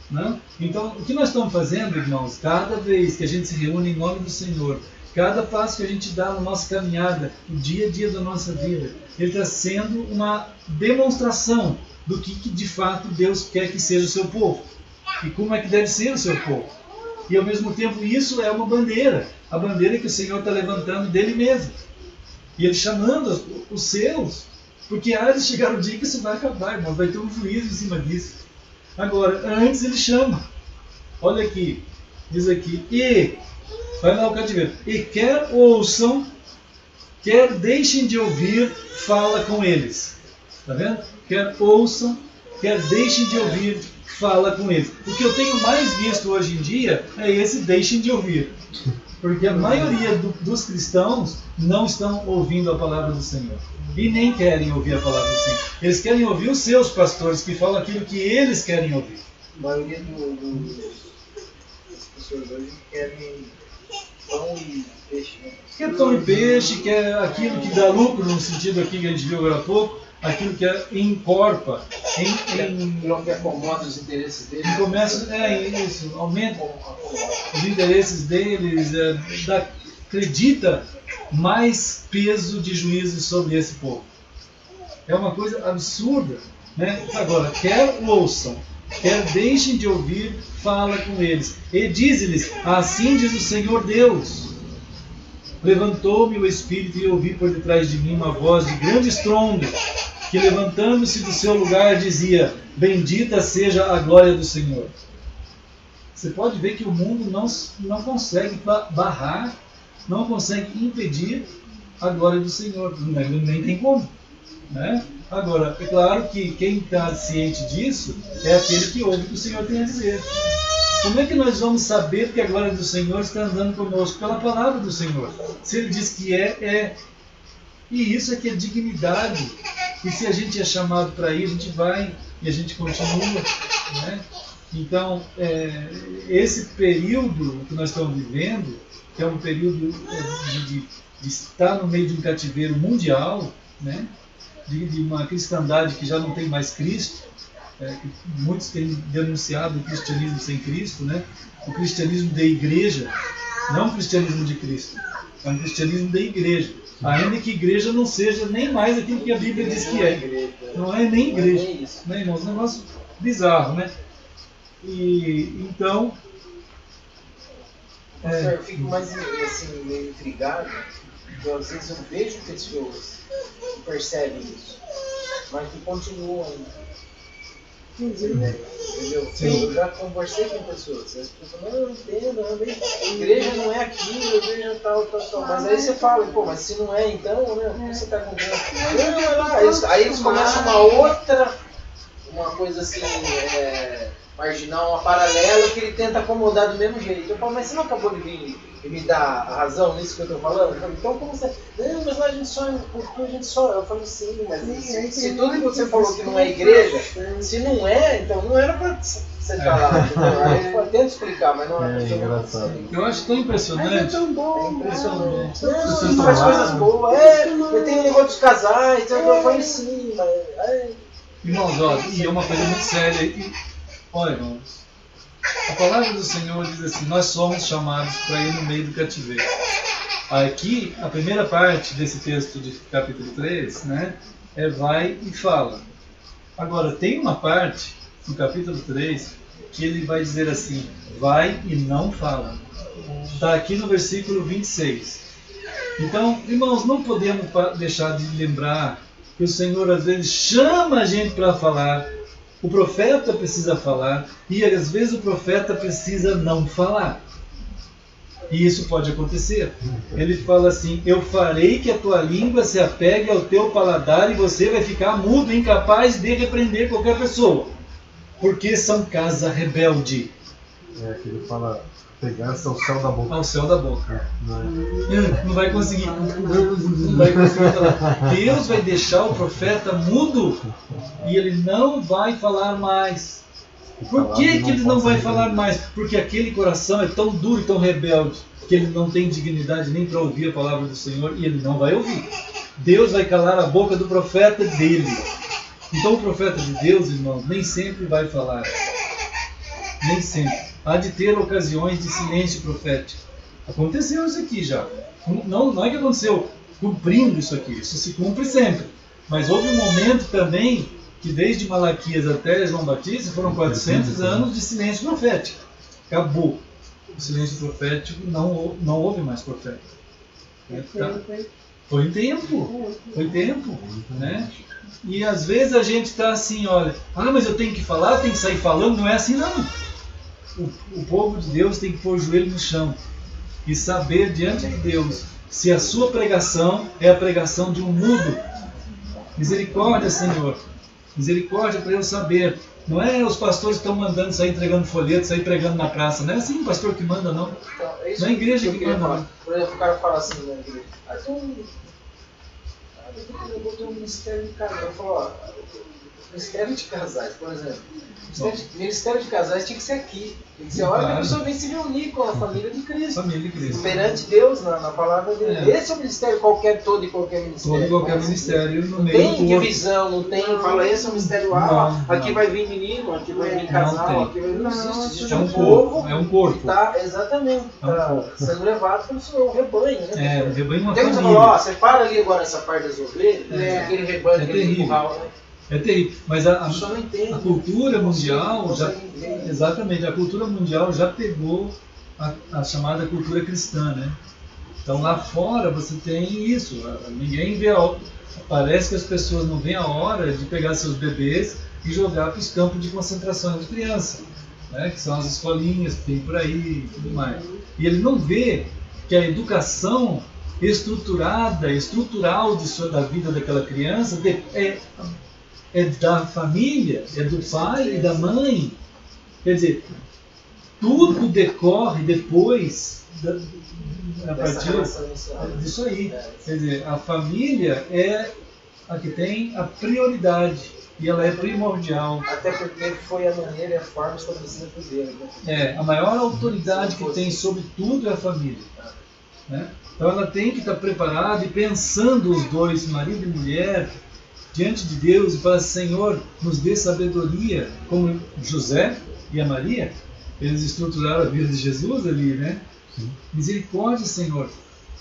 Né? Então, o que nós estamos fazendo, irmãos, cada vez que a gente se reúne em nome do Senhor, cada passo que a gente dá na nossa caminhada, no dia a dia da nossa vida, ele está sendo uma demonstração do que de fato Deus quer que seja o seu povo. E como é que deve ser o seu povo. E ao mesmo tempo isso é uma bandeira. A bandeira que o Senhor está levantando dele mesmo. E ele chamando os seus. Porque há de chegar o dia que isso vai acabar, irmão. Vai ter um juízo em cima disso. Agora, antes ele chama. Olha aqui. Diz aqui. E, vai lá o cativeiro. E quer ouçam, quer deixem de ouvir, fala com eles. Está vendo? Quer ouçam, quer deixem de ouvir, fala com eles. O que eu tenho mais visto hoje em dia é esse deixem de ouvir. Porque a maioria dos cristãos não estão ouvindo a palavra do Senhor. E nem querem ouvir a palavra do Senhor. Eles querem ouvir os seus pastores que falam aquilo que eles querem ouvir. A maioria das pessoas hoje querem pão e peixe. Né? Quer pão e peixe, quer aquilo que dá lucro, no sentido aqui que a gente viu agora há pouco. Aquilo que encorpa, aquilo que acomoda os interesses deles. Isso, aumenta os interesses deles, acredita mais peso de juízo sobre esse povo. É uma coisa absurda. Né? Agora, quer ouçam, quer deixem de ouvir, fala com eles. E diz-lhes, assim diz o Senhor Deus. Levantou-me o Espírito e ouvi por detrás de mim uma voz de grande estrondo, que levantando-se do seu lugar dizia, bendita seja a glória do Senhor. Você pode ver que o mundo não consegue barrar, não consegue impedir a glória do Senhor, nem tem como. Né? Agora, é claro que quem está ciente disso é aquele que ouve o que o Senhor tem a dizer. Como é que nós vamos saber que a glória do Senhor está andando conosco? Pela palavra do Senhor. Se Ele diz que é. E isso é que é dignidade. E se a gente é chamado para ir, a gente vai e a gente continua. Né? Então, esse período que nós estamos vivendo, que é um período de estar no meio de um cativeiro mundial, né? de uma cristandade que já não tem mais Cristo, que muitos têm denunciado o cristianismo sem Cristo, né? O cristianismo da igreja, não o cristianismo de Cristo, é um cristianismo da igreja. Ainda que igreja não seja nem mais aquilo que a Bíblia diz que é. Não é nem igreja. Né, irmãos? Um negócio bizarro, né? E então. Eu fico mais assim, meio intrigado, porque às vezes eu vejo pessoas que percebem isso, mas que continuam ainda. Entendeu? Eu já conversei com pessoas, as pessoas falam, não, eu entendo, a igreja não é aquilo, a igreja tal. Mas aí você fala, pô, mas se não é então, né? Por que você está contando? Não, é lá. Aí eles começam uma coisa assim, marginal, uma paralela que ele tenta acomodar do mesmo jeito. Eu falo, mas você não acabou de vir e me dar a razão nisso que eu estou falando? Então como você. Não, mas lá a gente só. Eu falo, sim, mas se tudo que você falou que não é igreja, se não é, então não era para você falar. Aí eu tento explicar, mas não é. Engraçado. Eu acho tão impressionante. É tão bom. Impressionante. Não, faz coisas boas. Eu tenho o negócio dos casais, então eu falo sim, mas. Irmãos, olha, e é uma coisa muito séria. Olha, irmãos, a palavra do Senhor diz assim: nós somos chamados para ir no meio do cativeiro. Aqui, a primeira parte desse texto de capítulo 3, né, vai e fala. Agora, tem uma parte no capítulo 3 que ele vai dizer assim: vai e não fala. Está aqui no versículo 26. Então, irmãos, não podemos deixar de lembrar que o Senhor às vezes chama a gente para falar. O profeta precisa falar e às vezes o profeta precisa não falar. E isso pode acontecer. Ele fala assim: eu farei que a tua língua se apegue ao teu paladar e você vai ficar mudo, incapaz de repreender qualquer pessoa. Porque são casa rebelde. Que ele fala, pegar-se ao céu da boca. Ao céu da boca. Não vai conseguir. Não vai conseguir falar. Deus vai deixar o profeta mudo e ele não vai falar mais. Por que ele não vai falar mais? Porque aquele coração é tão duro e tão rebelde que ele não tem dignidade nem para ouvir a palavra do Senhor e ele não vai ouvir. Deus vai calar a boca do profeta dele. Então o profeta de Deus, irmãos, nem sempre vai falar. Nem sempre. Há de ter ocasiões de silêncio profético. Aconteceu isso aqui já. Não é que aconteceu cumprindo isso aqui. Isso se cumpre sempre. Mas houve um momento também que desde Malaquias até João Batista foram 400 anos de silêncio profético. Acabou. O silêncio profético, não houve mais profeta. Foi tempo. Foi tempo. Né? E às vezes a gente está assim, olha, mas eu tenho que falar, eu tenho que sair falando. Não é assim não. O povo de Deus tem que pôr o joelho no chão e saber diante de Deus se a sua pregação é a pregação de um mudo. Misericórdia, Senhor. Misericórdia para eu saber. Não é os pastores que estão mandando sair entregando folheto, sair pregando na praça. Não é assim o pastor que manda, não. Então, não é a igreja que manda, não. Por exemplo, o cara fala assim na igreja: eu vou ter um ministério de casais. Eu falo, ministério de casais, por exemplo. Ministério de casais tinha que ser aqui. Tem que ser a hora que a pessoa vem se reunir com a família de Cristo. Família de Cristo. Perante Deus, na palavra dele. Esse é o ministério, todo e qualquer ministério. Todo e qualquer ministério no não meio tem divisão, não tem. Fala, esse é o ministério aqui vai vir menino, aqui vai vir casal, aqui vai vir. Não existe. É um povo. É um corpo. Tá, exatamente. Está sendo levado pelo seu rebanho, né? O rebanho uma família. família. Você para ali agora essa parte das ovelhas, aquele rebanho, aquele curral, né? É terrível, mas a cultura mundial exatamente, a cultura mundial já pegou a chamada cultura cristã, né? Então lá fora você tem isso, ninguém vê parece que as pessoas não veem a hora de pegar seus bebês e jogar para os campos de concentração de criança, né? Que são as escolinhas que tem por aí e tudo mais. E ele não vê que a educação estrutural da vida daquela criança é da família, é do pai e da mãe. Quer dizer, tudo decorre depois a partir disso aí. Quer dizer, a família é a que tem a prioridade e ela é primordial. Até porque foi a maneira e a forma estabelecida por Deus. Né? A maior autoridade que tem sobre tudo é a família. Né? Então ela tem que estar preparada e pensando os dois, marido e mulher, diante de Deus e para Senhor, nos dê sabedoria, como José e a Maria, eles estruturaram a vida de Jesus ali, né? Misericórdia, Senhor,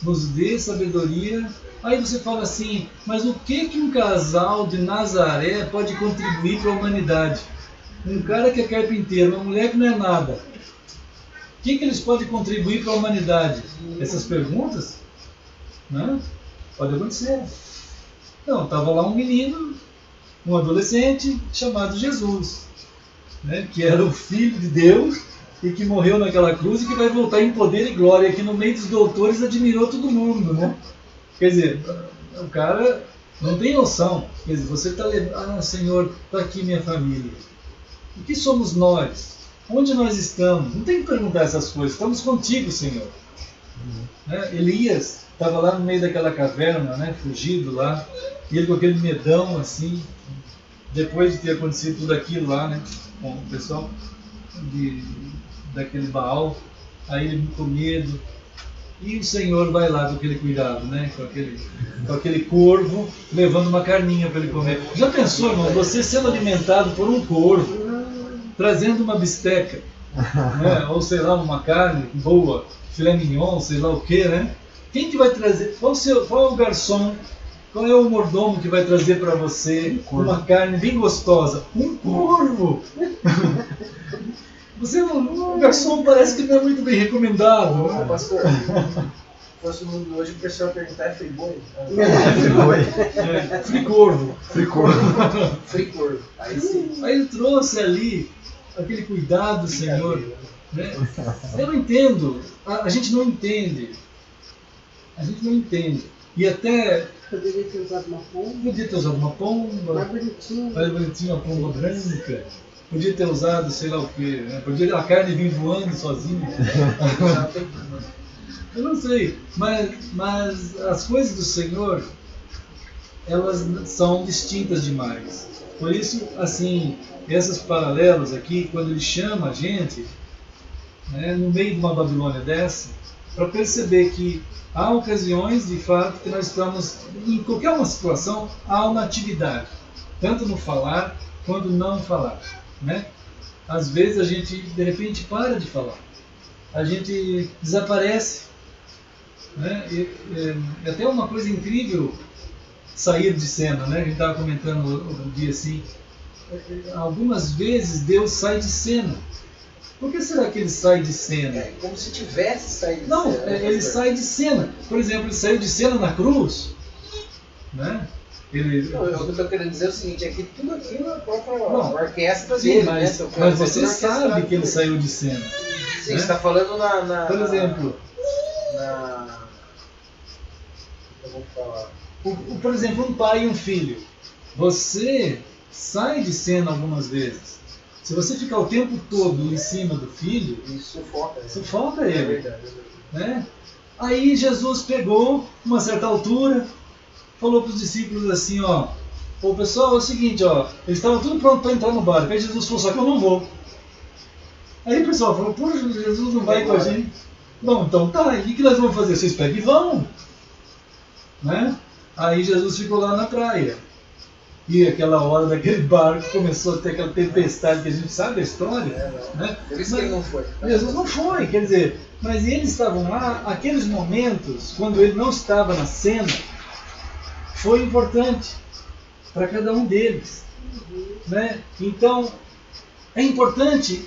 nos dê sabedoria. Aí você fala assim, mas o que um casal de Nazaré pode contribuir para a humanidade? Um cara que é carpinteiro, uma mulher que não é nada. O que eles podem contribuir para a humanidade? Essas perguntas? Né? Pode acontecer. Não, estava lá um menino, um adolescente chamado Jesus, né? Que era o Filho de Deus e que morreu naquela cruz e que vai voltar em poder e glória, que no meio dos doutores admirou todo mundo, né? Quer dizer, o cara não tem noção. Quer dizer, você está levando, Senhor, está aqui minha família. O que somos nós? Onde nós estamos? Não tem que perguntar essas coisas. Estamos contigo, Senhor. Né? Elias estava lá no meio daquela caverna, né? Fugido lá, e ele com aquele medão assim, depois de ter acontecido tudo aquilo lá, né? Com o pessoal daquele Baal, aí ele com medo. E o Senhor vai lá com aquele cuidado, né? Com aquele corvo, levando uma carninha para ele comer. Já pensou, irmão, você sendo alimentado por um corvo, trazendo uma bisteca, né? Ou sei lá, uma carne boa, filé mignon, sei lá o que, né? Quem que vai trazer? Qual é o garçom? Qual é o mordomo que vai trazer para você uma carne bem gostosa? Um corvo! O garçom parece que não é muito bem recomendado. Né? Pastor, se fosse o mundo hoje, o pessoal perguntar é friboi? Fricorvo. Fricorvo. Aí sim. Aí ele trouxe ali aquele cuidado, Senhor. Né? Eu não entendo. A gente não entende. E até... Poderia ter usado uma pomba. Podia ter usado uma pomba. Mais bonitinho. Mais bonitinho, uma pomba branca. Podia ter usado sei lá o que, né? Podia a carne vir voando sozinha. Eu não sei, mas as coisas do Senhor, elas são distintas demais. Por isso, assim, esses paralelos aqui, quando ele chama a gente, né, no meio de uma Babilônia dessa, para perceber que há ocasiões, de fato, que nós estamos, em qualquer uma situação, há uma atividade, tanto no falar quanto não falar. Né? Às vezes a gente de repente para de falar, a gente desaparece, né? É até uma coisa incrível sair de cena, né? A gente estava comentando outro dia assim, algumas vezes Deus sai de cena. Por que será que ele sai de cena? É como se tivesse saído de não, cena. Ele sai de cena. Por exemplo, ele saiu de cena na cruz, né? O que eu estou querendo dizer é o seguinte, é que tudo aquilo é a própria orquestra sim, dele, mas, né? Mas você sabe que ele saiu de cena. Sim, né? você está falando na... Por exemplo... Eu vou falar. Por exemplo, um pai e um filho. Você sai de cena algumas vezes. Se você ficar o tempo todo em cima do filho... Isso sufoca. Sufoca ele. É verdade. Né? Aí Jesus pegou, uma certa altura... falou para os discípulos assim, ó, o pessoal, é o seguinte, ó, eles estavam tudo pronto para entrar no barco, aí Jesus falou, só que eu não vou. Aí o pessoal falou, poxa, Jesus não vai com a gente. Bom, então tá, e o que nós vamos fazer? Vocês pegam e vão. Né? Aí Jesus ficou lá na praia. E aquela hora daquele barco começou a ter aquela tempestade que a gente sabe a história. Né? Por isso que ele não foi. Jesus não foi, quer dizer, mas eles estavam lá, aqueles momentos, quando ele não estava na cena, foi importante para cada um deles. Né? Então, é importante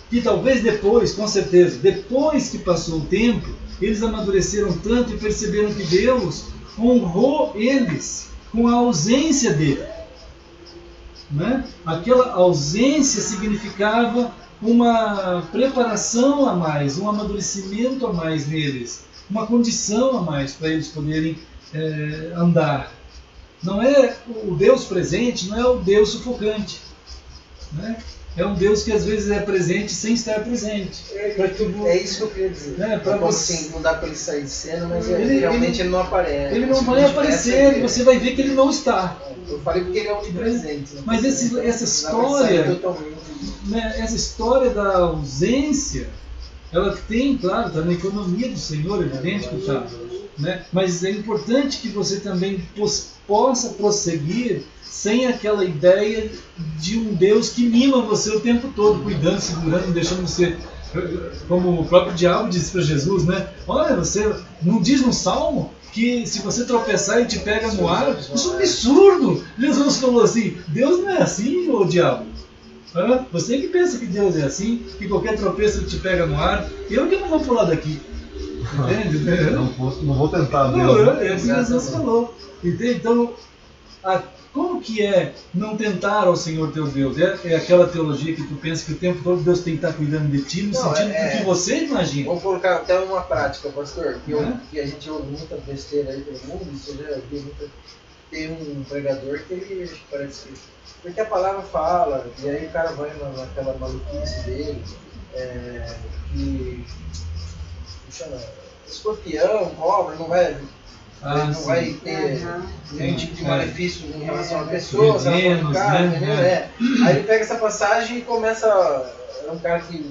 que talvez depois, com certeza, depois que passou o tempo, eles amadureceram tanto e perceberam que Deus honrou eles com a ausência dele. Né? Aquela ausência significava uma preparação a mais, um amadurecimento a mais neles, uma condição a mais para eles poderem andar. Não é o Deus presente, não é o Deus sufocante. Né? é um Deus que às vezes é presente sem estar presente. É isso que eu queria dizer. Pra como você... assim, não dá para ele sair de cena, mas ele não aparece. Ele não vai aparecer, e você vai ver que ele não está. Eu falei porque ele é onipresente. Mas essa história da ausência, ela tem, claro, está na economia do Senhor, evidente que está. Né? Mas é importante que você também possa prosseguir sem aquela ideia de um Deus que mima você o tempo todo, cuidando, segurando, deixando você, como o próprio diabo disse para Jesus, né? Olha, você não diz no Salmo que se você tropeçar e te pega no ar, isso é um absurdo. Jesus falou assim, Deus não é assim, ô diabo. Você que pensa que Deus é assim, que qualquer tropeço te pega no ar, eu que não vou pular daqui. Entende? Não vou tentar Deus. Não, é assim que Jesus falou. Entende? Então, como que é não tentar ao Senhor teu Deus? É aquela teologia que tu pensa que o tempo todo Deus tem que estar cuidando de ti, no sentido do que você imagina. Vamos colocar até uma prática, pastor, que a gente ouve muita besteira aí pelo mundo, você já viu tem um pregador que ele parece que... Porque a palavra fala, e aí o cara vai naquela maluquice dele, que... escorpião, cobra, não vai ter nenhum tipo de malefício em relação à pessoa, se ela for um cara, Aí ele pega essa passagem e começa. Era um cara que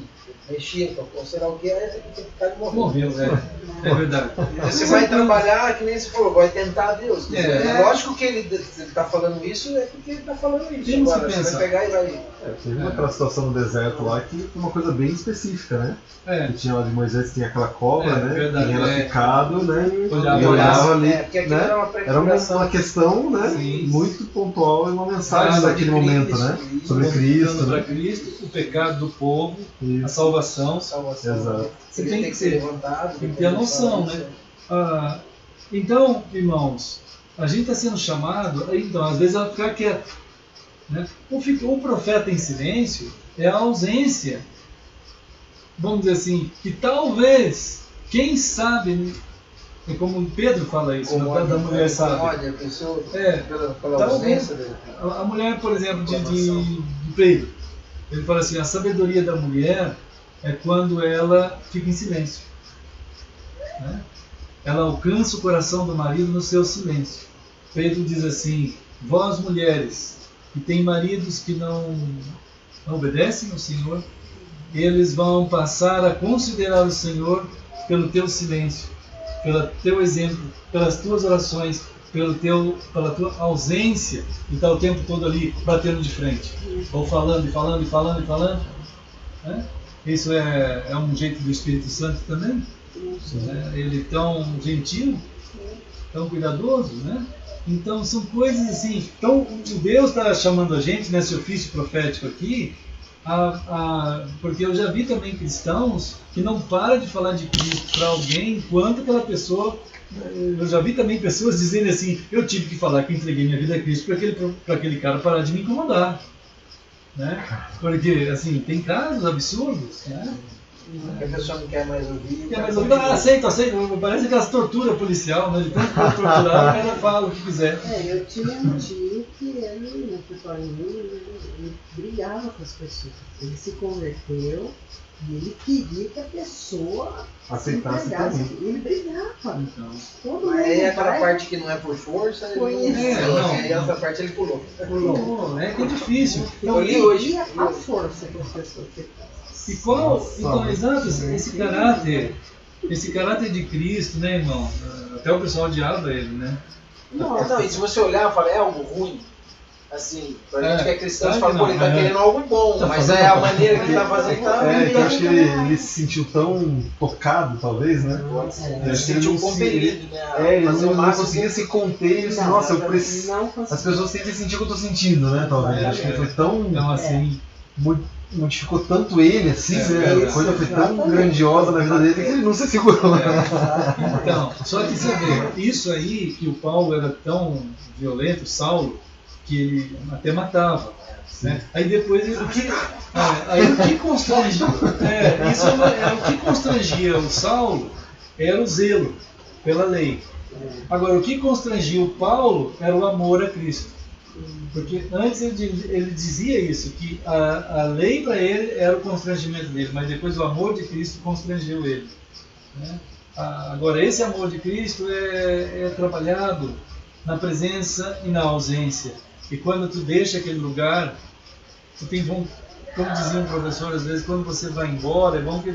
mexia com sei lá o que, aí o cara morreu. É verdade. Você vai trabalhar, que nem você falou, vai tentar Deus. Lógico que ele está falando isso, é porque ele está falando isso. Agora, você vai pegar e vai. Teve aquela situação no deserto lá que foi uma coisa bem específica, né? Que tinha lá de Moisés, tinha aquela cobra, né? Verdade, que era picado, né? Olhava e olhava ali. Né? Era uma questão, né? Muito pontual e uma mensagem daquele momento, né? Sobre Cristo. Para Cristo, o pecado do povo, a salvação. Exato. Você tem que ser levantado, tem que ter a noção, né? Então, irmãos, a gente está sendo chamado, então, às vezes, a ficar quieto. Né? O profeta em silêncio é a ausência, vamos dizer assim, que talvez, quem sabe, como Pedro fala isso, da mulher sábia. Pela ausência dele. A mulher, por exemplo, de Pedro, ele fala assim, a sabedoria da mulher é quando ela fica em silêncio. Né? Ela alcança o coração do marido no seu silêncio. Pedro diz assim, vós mulheres, que têm maridos que não obedecem ao Senhor, eles vão passar a considerar o Senhor pelo teu silêncio, pelo teu exemplo, pelas tuas orações, pela tua ausência, e está o tempo todo ali batendo de frente, ou falando. Né? Isso é um jeito do Espírito Santo também. Ele tão gentil, tão cuidadoso, né? Então são coisas assim. Então Deus está chamando a gente nesse ofício profético aqui, porque eu já vi também cristãos que não param de falar de Cristo para alguém enquanto aquela pessoa. Eu já vi também pessoas dizendo assim, eu tive que falar que entreguei minha vida a Cristo para aquele cara parar de me incomodar. Né? Porque assim, tem casos absurdos, né? A pessoa não quer mais ouvir. Aceita. Parece aquelas torturas policial, né? De tanto torturar, o cara fala o que quiser. Eu tinha um tio que ele, no escritório ele brigava com as pessoas. Ele se converteu e ele queria que a pessoa aceitasse também. Ele brigava. Então. Aí aquela parte que não é por força, aí essa parte ele pulou. É que é difícil. Eu li hoje a força que as pessoas têm. E então, exato, esse caráter de Cristo, né, irmão? Até o pessoal odiava ele, né? Não, e se você olhar e falar, é algo ruim, assim, pra gente que é cristão, você fala, pô, ele tá querendo algo bom, mas é a maneira que ele tá fazendo. Então acho que ele se sentiu tão tocado, talvez, né? Ele se sentiu compelido, né? Ele não conseguia se conter e disse, nossa, eu preciso. As pessoas têm que sentir o que eu tô sentindo, né? Talvez. Acho que ele foi tão assim. Modificou tanto ele assim, né? A coisa foi tão grandiosa na vida dele que ele não se segurou. Então, só que você vê, isso aí que o Paulo era tão violento, Saulo, que ele até matava. Né? Aí depois o que constrangia, o que constrangia o Saulo era o zelo pela lei. Agora, o que constrangia o Paulo era o amor a Cristo. Porque antes ele dizia isso, que a lei para ele era o constrangimento dele, mas depois o amor de Cristo constrangeu ele. Né? Agora, esse amor de Cristo é trabalhado na presença e na ausência. E quando tu deixa aquele lugar, tu tem, como dizia um professor, às vezes quando você vai embora, é bom que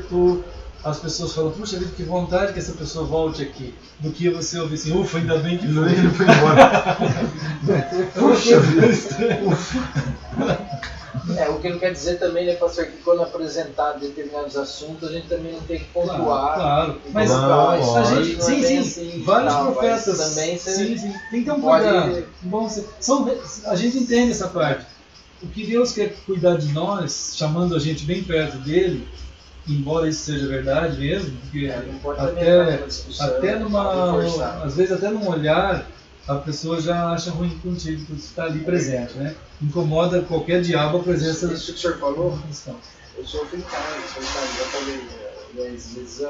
as pessoas falam, puxa vida, que vontade que essa pessoa volte aqui, do que você ouvir assim, ufa, ainda bem que foi. Ele foi embora. Puxa vida. O que não quer dizer também, né, pastor, que quando apresentar determinados assuntos, a gente também não tem que pontuar. Claro. Mas a gente, sim, assim, vários tal, profetas também sim, tem que ter um cuidado. Bom, a gente entende essa parte. O que Deus quer cuidar de nós, chamando a gente bem perto dele, embora isso seja verdade mesmo, porque às vezes até num olhar, a pessoa já acha ruim contigo por estar ali presente, né? Incomoda qualquer diabo a presença. Isso que o senhor falou, eu sou africano, já falei, às vezes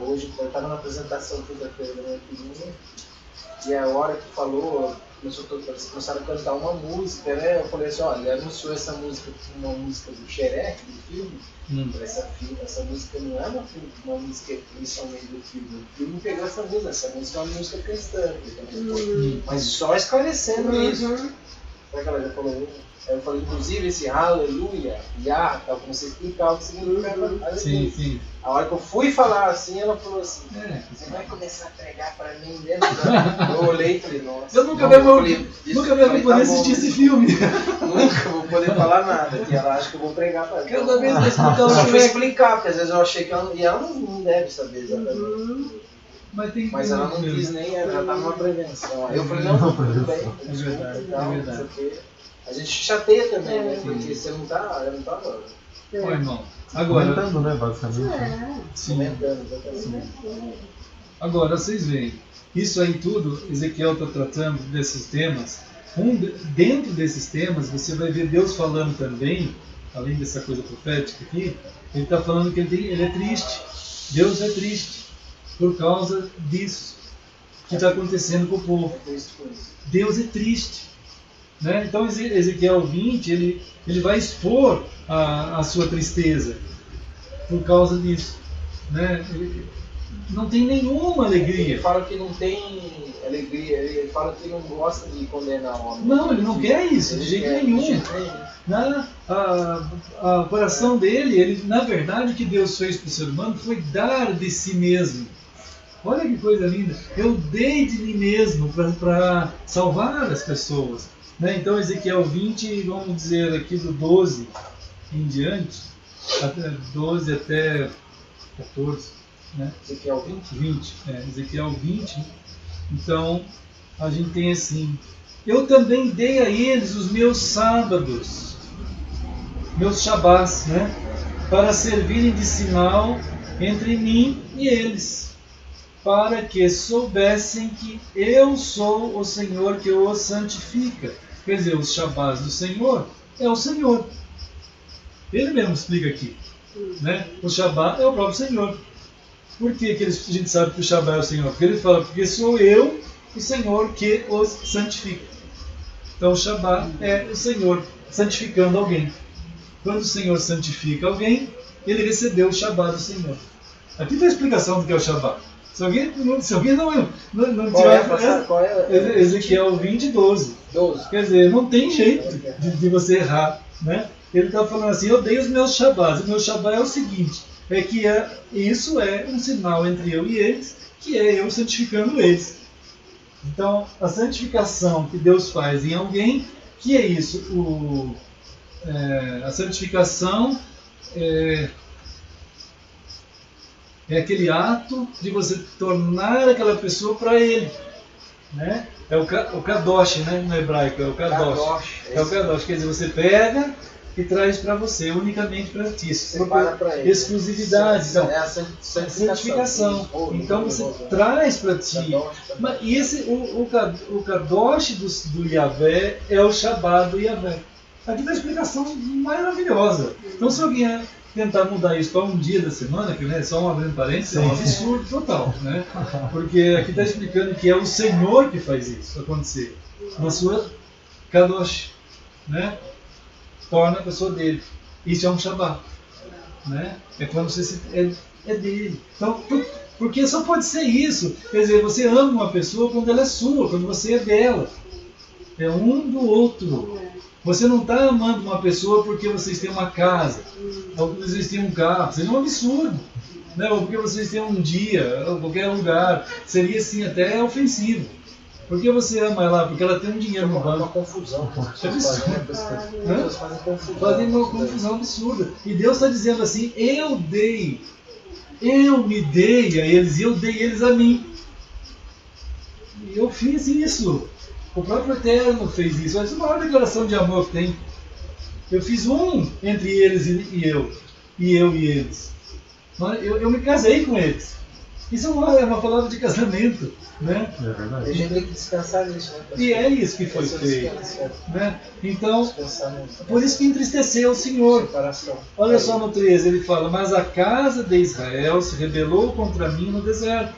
hoje eu estava na apresentação quinta-feira da minha filhinha, e a hora que falou, começaram a cantar uma música, né? Eu falei assim, olha, ele anunciou essa música, uma música do Xerec, do filme. Essa música não é uma música inicialmente do filme. O filme pegou essa música é uma música cristã. Mas só esclarecendo isso. Sabe que ela já falou? Eu falei, inclusive, esse aleluia, tal, como você explicar o que significava aleluia. Sim. A hora que eu fui falar assim, ela falou assim, você vai começar a pregar para mim dentro da... Eu olhei e falei, nossa. Eu nunca vou poder assistir esse filme. Nunca vou poder falar nada, que ela acha que eu vou pregar para ela. Cada vez que explicar eu só fui explicar, porque às vezes eu achei que ela... E ela não deve saber exatamente. Mas ela não quis nem, ela já estava numa prevenção. Aí eu falei, não, tudo bem. É verdade. A gente chateia também, né? Porque você não tá... Ela não tá agora. Oi, irmão. Agora, comentando, né, basicamente. Agora, vocês veem, isso aí tudo, Ezequiel está tratando desses temas. Dentro desses temas, você vai ver Deus falando também, além dessa coisa profética aqui, ele está falando que ele é triste. Deus é triste por causa disso que está acontecendo com o povo. Deus é triste. Né? Então Ezequiel 20 ele vai expor a sua tristeza por causa disso, né? Ele não tem nenhuma alegria. Ele fala que não tem alegria, ele fala que não gosta de condenar o homem. Não, ele não quer isso, de jeito nenhum. O coração dele, na verdade, o que Deus fez para o ser humano foi dar de si mesmo. Olha que coisa linda! Eu dei de mim mesmo para salvar as pessoas. Né? Então, Ezequiel 20, vamos dizer aqui do 12 em diante, 12 até 14. Né? Ezequiel 20? Ezequiel 20. Então, a gente tem assim: eu também dei a eles os meus sábados, meus shabás, né? Para servirem de sinal entre mim e eles, para que soubessem que eu sou o Senhor que os santifica. Quer dizer, os shabás do Senhor é o Senhor. Ele mesmo explica aqui. Né? O Shabá é o próprio Senhor. Por que a gente sabe que o Shabá é o Senhor? Porque ele fala, porque sou eu, o Senhor, que os santifica. Então o Shabá é o Senhor santificando alguém. Quando o Senhor santifica alguém, ele recebeu o Shabá do Senhor. Aqui está a explicação do que é o Shabá. Se alguém não tiver Ezequiel 20, 12. Quer dizer, não tem jeito de você errar. Né? Ele está falando assim, eu dei os meus Shabás. O meu Shabá é o seguinte, isso é um sinal entre eu e eles, que é eu santificando eles. Então, a santificação que Deus faz em alguém, que é isso? A santificação é aquele ato de você tornar aquela pessoa para Ele. Né? É o Kadosh, né? No hebraico, é o Kadosh. É o Kadosh, quer dizer, você pega e traz para você, unicamente para ti. Exclusividade. Então, é a santificação. Então você traz para ti. E o Kadosh do Yahvé é o Shabbat do Yahvé. Aqui está a explicação maravilhosa. Então, se alguém tentar mudar isso para um dia da semana, que é só um abrindo parênteses, é um absurdo total, né? Porque aqui está explicando que é o Senhor que faz isso acontecer, na sua Kadosh, né? Torna a pessoa dele. Isso é um Shabbat, né? É quando você é dele. Então, porque só pode ser isso. Quer dizer, você ama uma pessoa quando ela é sua, quando você é dela. É um do outro. Você não está amando uma pessoa porque vocês têm uma casa, ou porque vocês têm um carro. Seria um absurdo. Né? Ou porque vocês têm um dia, ou qualquer lugar. Seria assim até ofensivo. Por que você ama ela? Porque ela tem um dinheiro no banco. É uma confusão. É absurdo. Fazem uma confusão absurda. E Deus está dizendo assim, eu me dei a eles e eu dei eles a mim. E eu fiz isso. O próprio Eterno fez isso. Essa é a maior declaração de amor que tem. Eu fiz um entre eles e eu. E eu e eles. Eu me casei com eles. Isso é uma palavra de casamento. Né? É verdade. A gente tem que descansar nisso. Né, e é isso que foi feito. Né? Então, por isso que entristeceu o Senhor. Separação. Olha só no 13, ele fala, mas a casa de Israel se rebelou contra mim no deserto,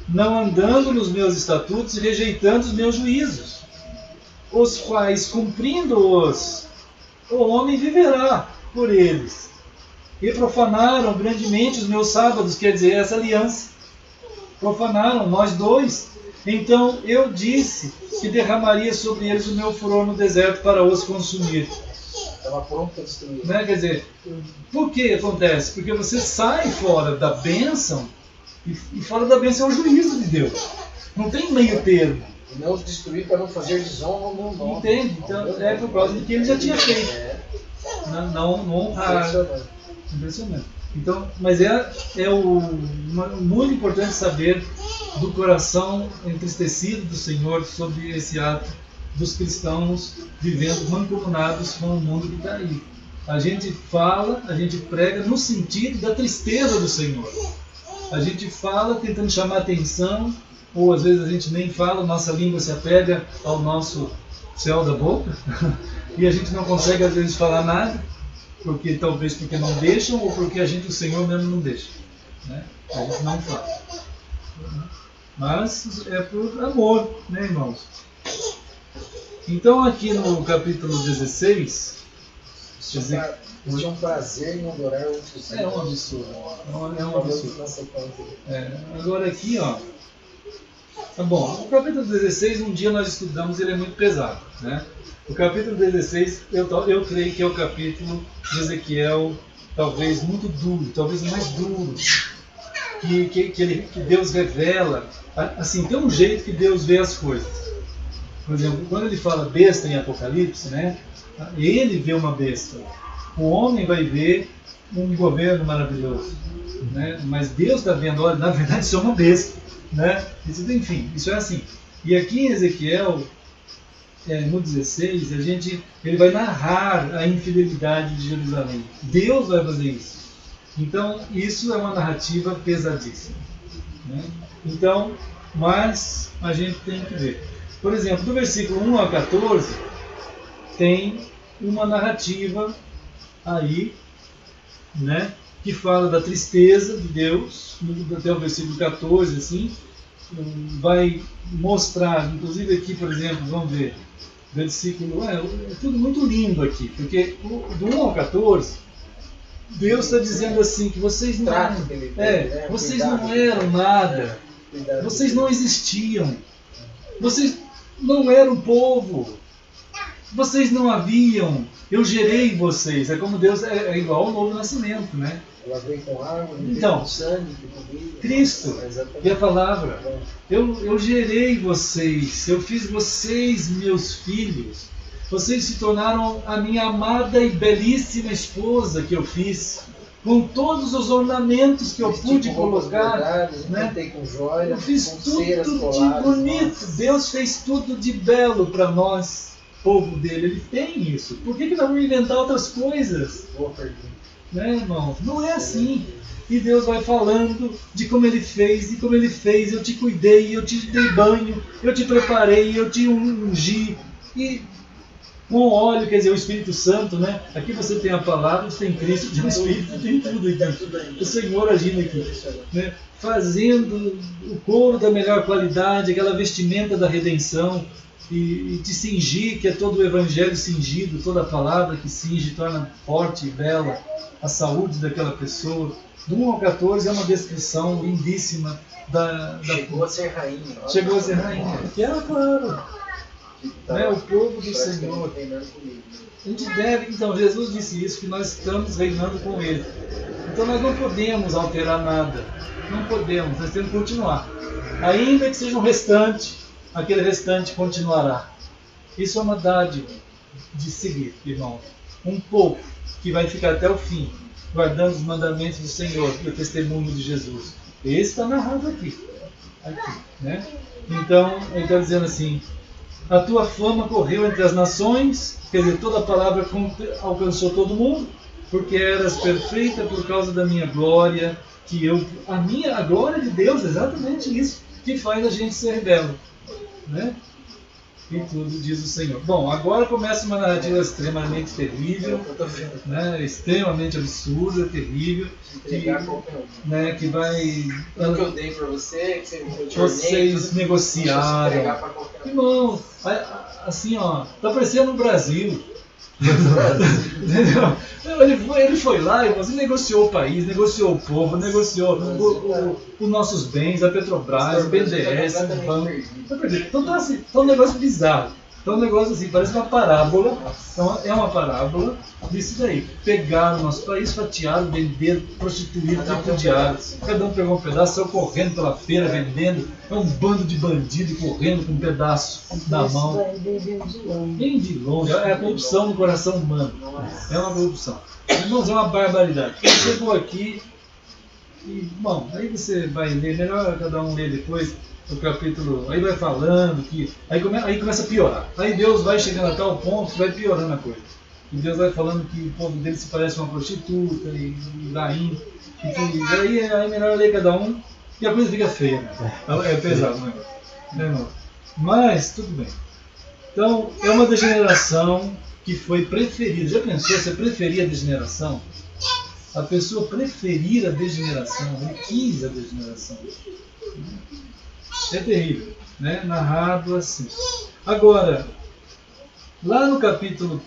não andando nos meus estatutos e rejeitando os meus juízos, os quais, cumprindo-os, o homem viverá por eles. E profanaram grandemente os meus sábados, quer dizer, essa aliança. Profanaram, nós dois. Então eu disse que derramaria sobre eles o meu furor no deserto para os consumir. Estava pronto a destruir. Né? Quer dizer, por que acontece? Porque você sai fora da bênção e fora da bênção é o juízo de Deus. Não tem meio termo. E não os destruir para não fazer desonra ao meu nome. Entende? Então é por causa de que ele já tinha feito. Não honrar. Impressionante. Então, mas muito importante saber do coração entristecido do Senhor sobre esse ato dos cristãos vivendo mancomunados com o mundo que está aí. A gente fala, a gente prega no sentido da tristeza do Senhor. A gente fala tentando chamar atenção, ou às vezes a gente nem fala, nossa língua se apega ao nosso céu da boca, e a gente não consegue às vezes falar nada, talvez porque não deixam, ou porque o Senhor mesmo não deixa. Né? A gente não fala. Mas é por amor, né, irmãos? Então aqui no capítulo 16, tinha um prazer em adorar outros. É um absurdo. É um absurdo. Agora aqui, ó. Tá bom, o capítulo 16, um dia nós estudamos, ele é muito pesado, né? O capítulo 16, eu creio que é o capítulo de Ezequiel, talvez muito duro, talvez o mais duro, que Deus revela. Assim, tem um jeito que Deus vê as coisas. Por exemplo, quando ele fala besta em Apocalipse, né? Ele vê uma besta. O homem vai ver um governo maravilhoso, né? Mas Deus está vendo, olha, na verdade isso é uma besta, né? Isso, enfim, isso é assim. E aqui em Ezequiel, no 16, ele vai narrar a infidelidade de Jerusalém. Deus vai fazer isso. Então, isso é uma narrativa pesadíssima. Né? Então, mas a gente tem que ver. Por exemplo, do versículo 1 a 14, tem uma narrativa aí, né, que fala da tristeza de Deus, até o versículo 14, assim, vai mostrar, inclusive aqui, por exemplo, vamos ver, versículo, é tudo muito lindo aqui, porque do 1 ao 14, Deus está dizendo assim, que vocês não, vocês não eram nada, vocês não existiam, vocês não eram povo, vocês não haviam, eu gerei vocês. É como Deus, é igual ao novo nascimento, né? Ela veio com árvore, então, com sangue, com comida. Cristo e a palavra. Eu gerei vocês, eu fiz vocês meus filhos. Vocês se tornaram a minha amada e belíssima esposa que eu fiz, com todos os ornamentos que eu pude colocar, né? Com joia, eu fiz com tudo ceras de colares, bonito. Nossa. Deus fez tudo de belo para nós, povo dele. Ele tem isso. Por que nós vamos inventar outras coisas? Boa pergunta. Né, irmão? Não é assim. E Deus vai falando de como Ele fez, de como Ele fez. Eu te cuidei, eu te dei banho, eu te preparei, eu te ungi. E com óleo, quer dizer, o Espírito Santo, né? Aqui você tem a palavra, você tem Cristo, tem o Espírito, tem tudo aqui. O Senhor agindo aqui, né? Fazendo o couro da melhor qualidade, aquela vestimenta da redenção, e te cingir, que é todo o evangelho cingido, toda a palavra que cinge, torna forte e bela a saúde daquela pessoa. Do 1 ao 14 é uma descrição lindíssima da Chegou a ser rainha. Chegou a ser rainha. Que era claro. Né? O povo do Senhor. A gente deve, então, Jesus disse isso, que nós estamos reinando com Ele. Então nós não podemos alterar nada. Não podemos, nós temos que continuar. Ainda que seja um restante, aquele restante continuará. Isso é uma dádiva de seguir, irmão. Um pouco que vai ficar até o fim, guardando os mandamentos do Senhor e o testemunho de Jesus. Esse está narrado aqui, né? Então, ele está dizendo assim: a tua fama correu entre as nações, quer dizer, toda a palavra alcançou todo mundo, porque eras perfeita por causa da minha glória, a glória de Deus, exatamente isso, que faz a gente ser belo, né? E tudo diz o Senhor. Bom, agora começa uma narrativa extremamente terrível, né? Extremamente absurda, terrível, que vai... Tudo que eu dei para você, que vocês negociaram. Irmão, assim, ó, tá parecendo no Brasil. Ele foi lá e você negociou o país, negociou o povo, negociou os nossos bens, a Petrobras, o BNDES, o banco. Então tá assim, tá um negócio bizarro. Então um negócio assim, parece uma parábola. Então é uma parábola disso daí. Pegaram o nosso país, fatiaram, venderam, prostituíram, tripudiaram. Cada um pegou um pedaço, saiu correndo pela feira vendendo. É um bando de bandido correndo com um pedaço na mão. Bem de longe. É a corrupção no coração humano. É uma corrupção. Irmãos, é uma barbaridade. Chegou aqui e, bom, aí você vai ler, melhor cada um ler depois o capítulo, aí vai falando que aí começa a piorar. Aí Deus vai chegando a tal ponto que vai piorando a coisa. E Deus vai falando que o povo dele se parece uma prostituta e vai indo. E aí é melhor ler cada um e a coisa fica feia, né? É pesado, né? Não. Mas tudo bem. Então é uma degeneração que foi preferida. Já pensou, você preferia a degeneração? A pessoa preferir a degeneração, ele quis a degeneração. É terrível, né? Narrado assim. Agora, lá no capítulo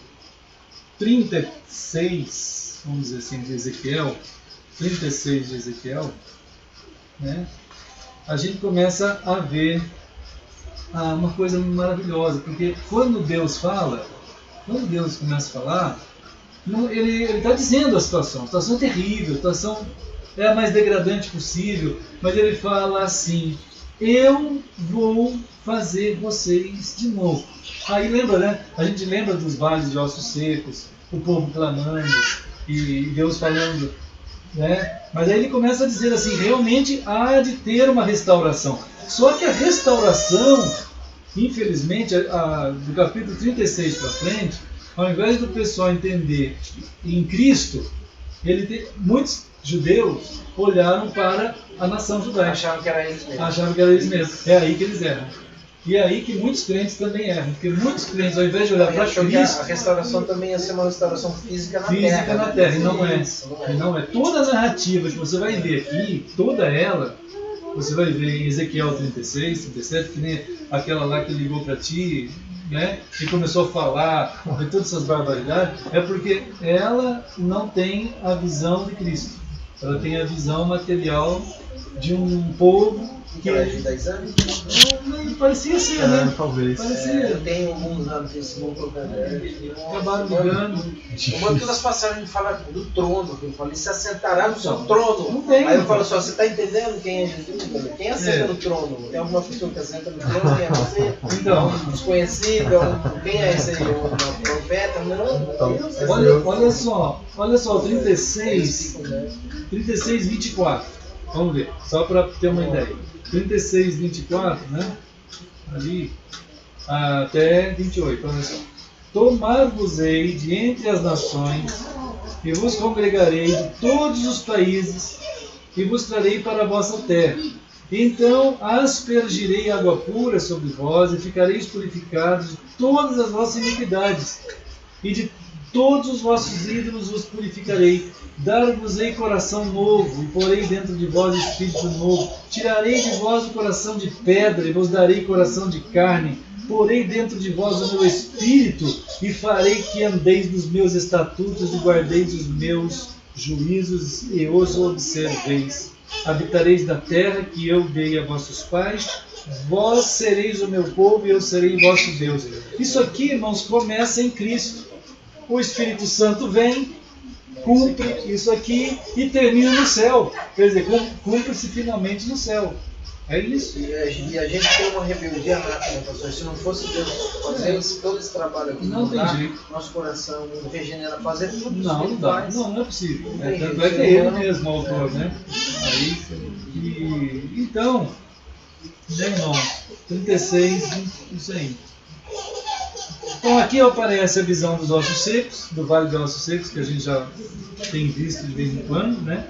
36, vamos dizer assim, de Ezequiel, 36 de Ezequiel, né? A gente começa a ver uma coisa maravilhosa, porque quando Deus começa a falar, ele está dizendo a situação é terrível, a situação é a mais degradante possível, mas ele fala assim: eu vou fazer vocês de novo. Aí lembra, né? A gente lembra dos vales de ossos secos, o povo clamando e Deus falando, né? Mas aí ele começa a dizer assim: realmente há de ter uma restauração. Só que a restauração, infelizmente, do capítulo 36 para frente, ao invés do pessoal entender em Cristo, muitos judeus olharam para a nação judaica. Achavam que era eles mesmos. É aí que eles erram. E é aí que muitos crentes também erram. Porque muitos crentes, ao invés de olhar para Cristo... A restauração também ia ser uma restauração física na terra. Física na terra, e não é. E não é. Toda a narrativa que você vai ver aqui, toda ela, você vai ver em Ezequiel 36, 37, que nem aquela lá que ligou para ti, né, e começou a falar de todas essas barbaridades, é porque ela não tem a visão de Cristo. Ela tem a visão material de um povo que ela é de 10 anos? Não, parecia ser, né? Talvez. Parecia. Eu tenho alguns lá no Facebook, acabaram ligando. Uma das passagens fala do trono, que eu falei, se assentará no seu Não trono. tem. Aí eu falo só, você está entendendo quem é Jesus? Quem assenta no trono? Tem alguma pessoa que assenta no trono? Quem é você? Então. Um desconhecido? Quem é esse aí? Um profeta? Não. Olha só, 36, 24. Vamos ver, só para ter uma ideia. 36, 24, né? Ali até 28, olha só. Tomar-vos-ei de entre as nações, e vos congregarei de todos os países, e vos trarei para a vossa terra. Então aspergirei água pura sobre vós, e ficareis purificados de todas as vossas iniquidades, e de todos os vossos ídolos vos purificarei. Dar-vos-ei coração novo, e porei dentro de vós espírito novo. Tirarei de vós o coração de pedra, e vos darei coração de carne. porei dentro de vós o meu espírito e farei que andeis nos meus estatutos e guardeis os meus juízos e os observeis. Habitareis na terra que eu dei a vossos pais, vós sereis o meu povo e eu serei vosso Deus. Isso aqui, irmãos, começa em Cristo. O Espírito Santo vem, cumpre isso aqui e termina no céu. Quer dizer, cumpre-se finalmente no céu. É isso. E a gente tem uma rebeldia nata, né, pastor? Se não fosse Deus fazer todo esse trabalho aqui, não tem jeito. Nosso coração regenera, fazer tudo. Não dá. Não é possível. Tanto é que é ele mesmo, o autor, né? Então, irmão, 36, isso aí. Então aqui aparece a visão dos ossos secos, do Vale dos Ossos Secos, que a gente já tem visto de vez em quando, né?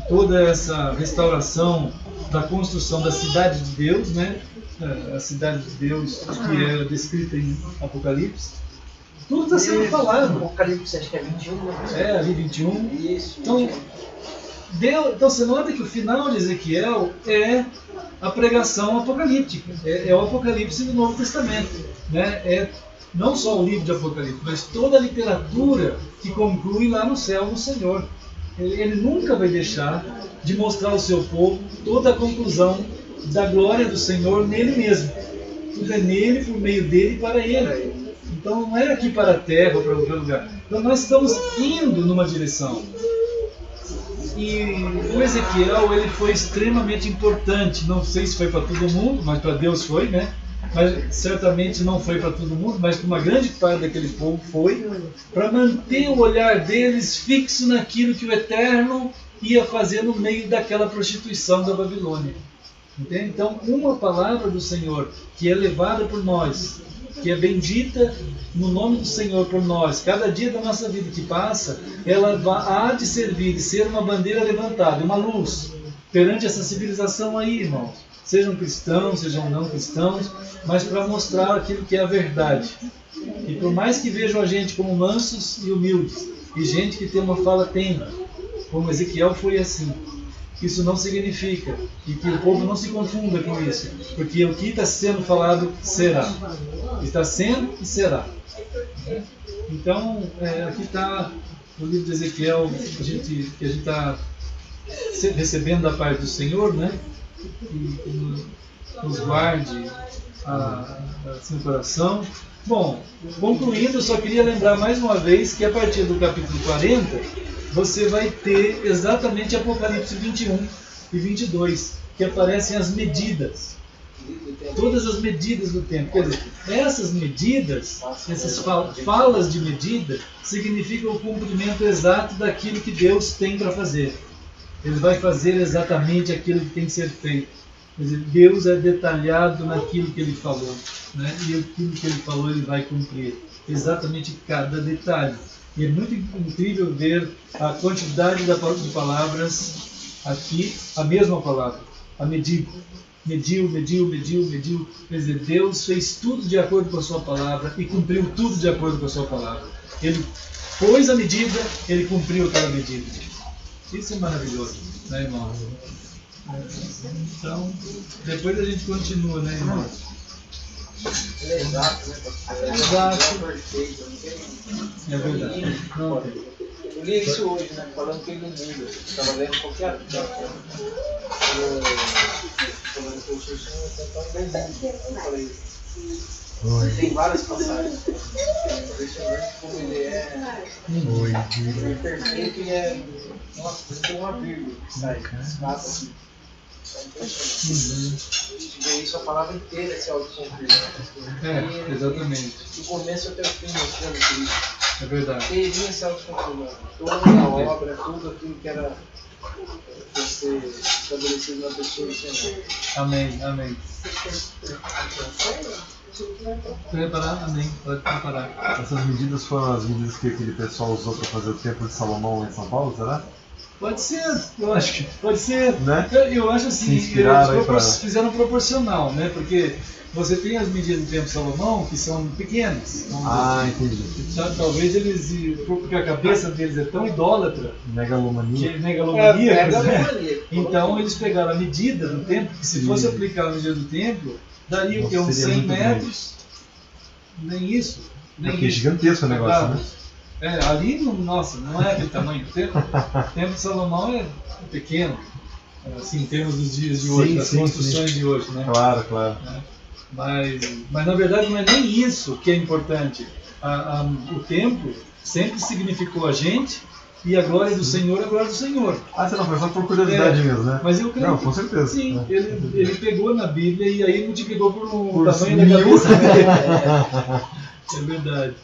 Toda essa restauração da construção da cidade de Deus, né? A cidade de Deus que é descrita em Apocalipse. Tudo está sendo falado. Apocalipse, acho que é 21, né? É, ali 21. Isso. Então você nota que o final de Ezequiel é a pregação apocalíptica, é o Apocalipse do Novo Testamento, né? É não só o livro de Apocalipse, mas toda a literatura que conclui lá no céu no Senhor. Ele nunca vai deixar de mostrar ao seu povo toda a conclusão da glória do Senhor nele mesmo. Tudo é nele, por meio dele e para ele. Então não é aqui para a terra ou para outro lugar. Então nós estamos indo numa direção. E o Ezequiel, ele foi extremamente importante. Não sei se foi para todo mundo, mas para Deus foi, né? Mas certamente não foi para todo mundo, mas para uma grande parte daquele povo foi, para manter o olhar deles fixo naquilo que o Eterno ia fazer no meio daquela prostituição da Babilônia. Entende? Então, uma palavra do Senhor que é levada por nós, que é bendita no nome do Senhor por nós, cada dia da nossa vida que passa, ela há de servir, de ser uma bandeira levantada, uma luz perante essa civilização aí, irmãos. Sejam cristãos, sejam não cristãos, mas para mostrar aquilo que é a verdade. E por mais que vejam a gente como mansos e humildes, e gente que tem uma fala tenra, como Ezequiel foi assim, isso não significa, e que o povo não se confunda com isso, porque o que está sendo falado será. Está sendo e será. Então, aqui está no livro de Ezequiel, que a gente está recebendo da parte do Senhor, né? E nos guarde assim, o coração. Bom, concluindo, eu só queria lembrar mais uma vez que a partir do capítulo 40 você vai ter exatamente Apocalipse 21 e 22, que aparecem as medidas, todas as medidas do tempo. Quer dizer, essas medidas, essas falas de medida, significam o cumprimento exato daquilo que Deus tem para fazer. Ele vai fazer exatamente aquilo que tem que ser feito. Quer dizer, Deus é detalhado naquilo que Ele falou, né? E aquilo que Ele falou Ele vai cumprir, exatamente cada detalhe. E é muito incrível ver a quantidade de palavras aqui, a mesma palavra, a medir. Mediu. Quer dizer, Deus fez tudo de acordo com a sua palavra e cumpriu tudo de acordo com a sua palavra. Ele pôs a medida, Ele cumpriu aquela medida. Isso é maravilhoso, né, irmão? Então, depois a gente continua, né, irmão? Ele é exato, né, pastor? Exato. Perfeito. É verdade. Não tem. Eu li isso hoje, né? Falando que ele muda. Estava lendo qualquer artigo. Falando que o Xuxu eu falei. Tem várias passagens. Impressionante como ele é perfeito e é. Nossa, tem uma vírgula que sai, escapa aqui. É impressionante. E isso a palavra inteira se autocumprir. Exatamente. Do começo até o fim mostrando isso. É verdade. Ele vinha se autocumprindo. Toda a obra, tudo aquilo que era para ser estabelecido na pessoa do Senhor. Amém. Preparar, amém. Pode preparar. Essas medidas foram as medidas que aquele pessoal usou para fazer o Templo de Salomão lá em São Paulo, será? Pode ser, eu acho que pode ser. Né? Eu acho assim, eles fizeram proporcional, né? Porque você tem as medidas do Templo de Salomão que são pequenas. Entendi. Talvez eles, porque a cabeça deles é tão idólatra, megalomaníaca, né? Então eles pegaram a medida do templo, que se fosse aplicar a medida do templo, daria o que? Uns 100 metros? Nem isso. Porque é gigantesco o negócio, né? Ali, nossa, não é de tamanho. O templo de Salomão é pequeno, assim, em termos dos dias de hoje, das construções de hoje, né? Claro. Mas na verdade não é nem isso que é importante. O templo sempre significou a gente, e a glória do Senhor é a glória do Senhor. Você não foi só por curiosidade mesmo, né? Mas eu creio. Não, com certeza. Sim, ele pegou na Bíblia e aí multiplicou por tamanho da cabeça dele. É verdade.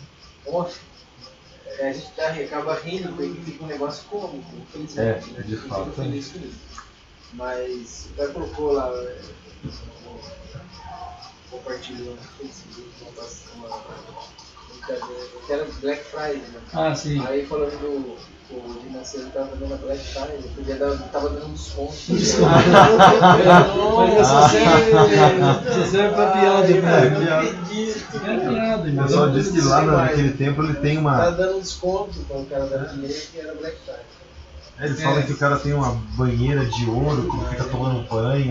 A gente acaba rindo porque fica um negócio cômico, infelizmente. De fato. Feliz com isso. Mas o cara colocou lá, compartilhou no Facebook que era Black Friday, né? Sim. Aí falando do Dinastia, ele tava dando a Black Friday, tava dando um desconto. Mas essa serve pra piada, né? É piada, O pessoal disse que lá naquele tempo ele tem uma. Tá dando um desconto para o cara da dinheiro que era Black Friday. Eles falam que o cara tem uma banheira de ouro que ele fica tomando banho,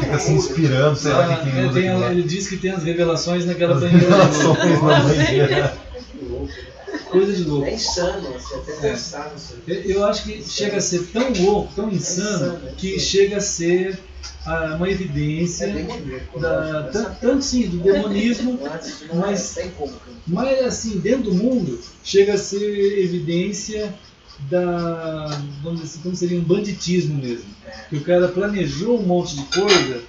fica se inspirando, sei lá o que usa. Ele diz que tem as revelações naquela banheira. Coisa de louco. É insano, você até pensar nisso. Eu acho que chega a ser tão louco, tão insano, que chega a ser uma evidência tanto sim do demonismo, mas assim, dentro do mundo chega a ser evidência vamos dizer assim, como seria um banditismo mesmo. Que o cara planejou um monte de coisa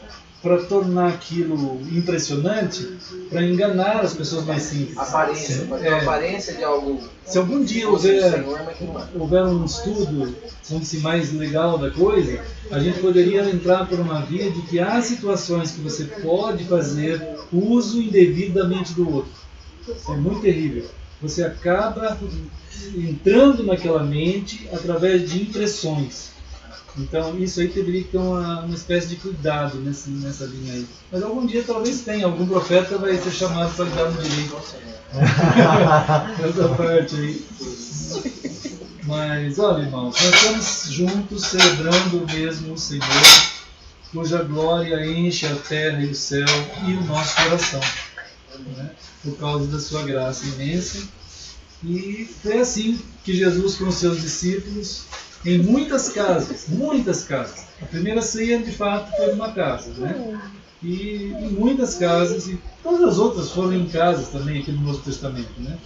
para tornar aquilo impressionante, para enganar as pessoas mais simples. Aparência de algo. Se algum dia houver um estudo, vamos dizer, mais legal da coisa, a gente poderia entrar por uma via de que há situações que você pode fazer uso indevidamente do outro. É muito terrível. Você acaba entrando naquela mente através de impressões. Então isso aí teria que ter uma espécie de cuidado nessa linha aí. Mas algum dia talvez tenha, algum profeta vai ser chamado para dar no direito. Essa parte aí. Mas olha, irmãos, nós estamos juntos celebrando mesmo o Senhor, cuja glória enche a terra e o céu e o nosso coração, né? Por causa da sua graça imensa. E foi assim que Jesus com os seus discípulos, em muitas casas. A primeira ceia, de fato, foi numa casa, né? E em muitas casas, e todas as outras foram em casas também, aqui no Novo Testamento, né?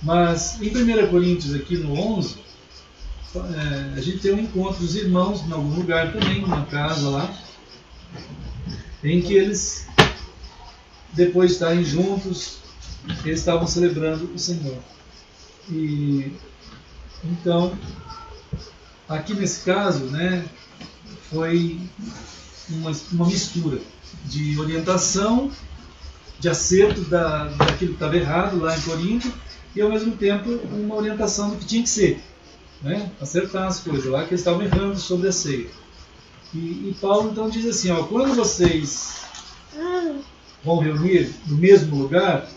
Mas em 1 Coríntios, aqui no 11, a gente tem um encontro dos irmãos em algum lugar também, numa casa lá, em que eles, depois de estarem juntos, eles estavam celebrando o Senhor. E então, aqui nesse caso, né, foi uma mistura de orientação, de acerto daquilo que estava errado lá em Corinto, e ao mesmo tempo uma orientação do que tinha que ser, né, acertar as coisas lá que eles estavam errando sobre a ceia. E Paulo então diz assim, quando vocês vão reunir no mesmo lugar,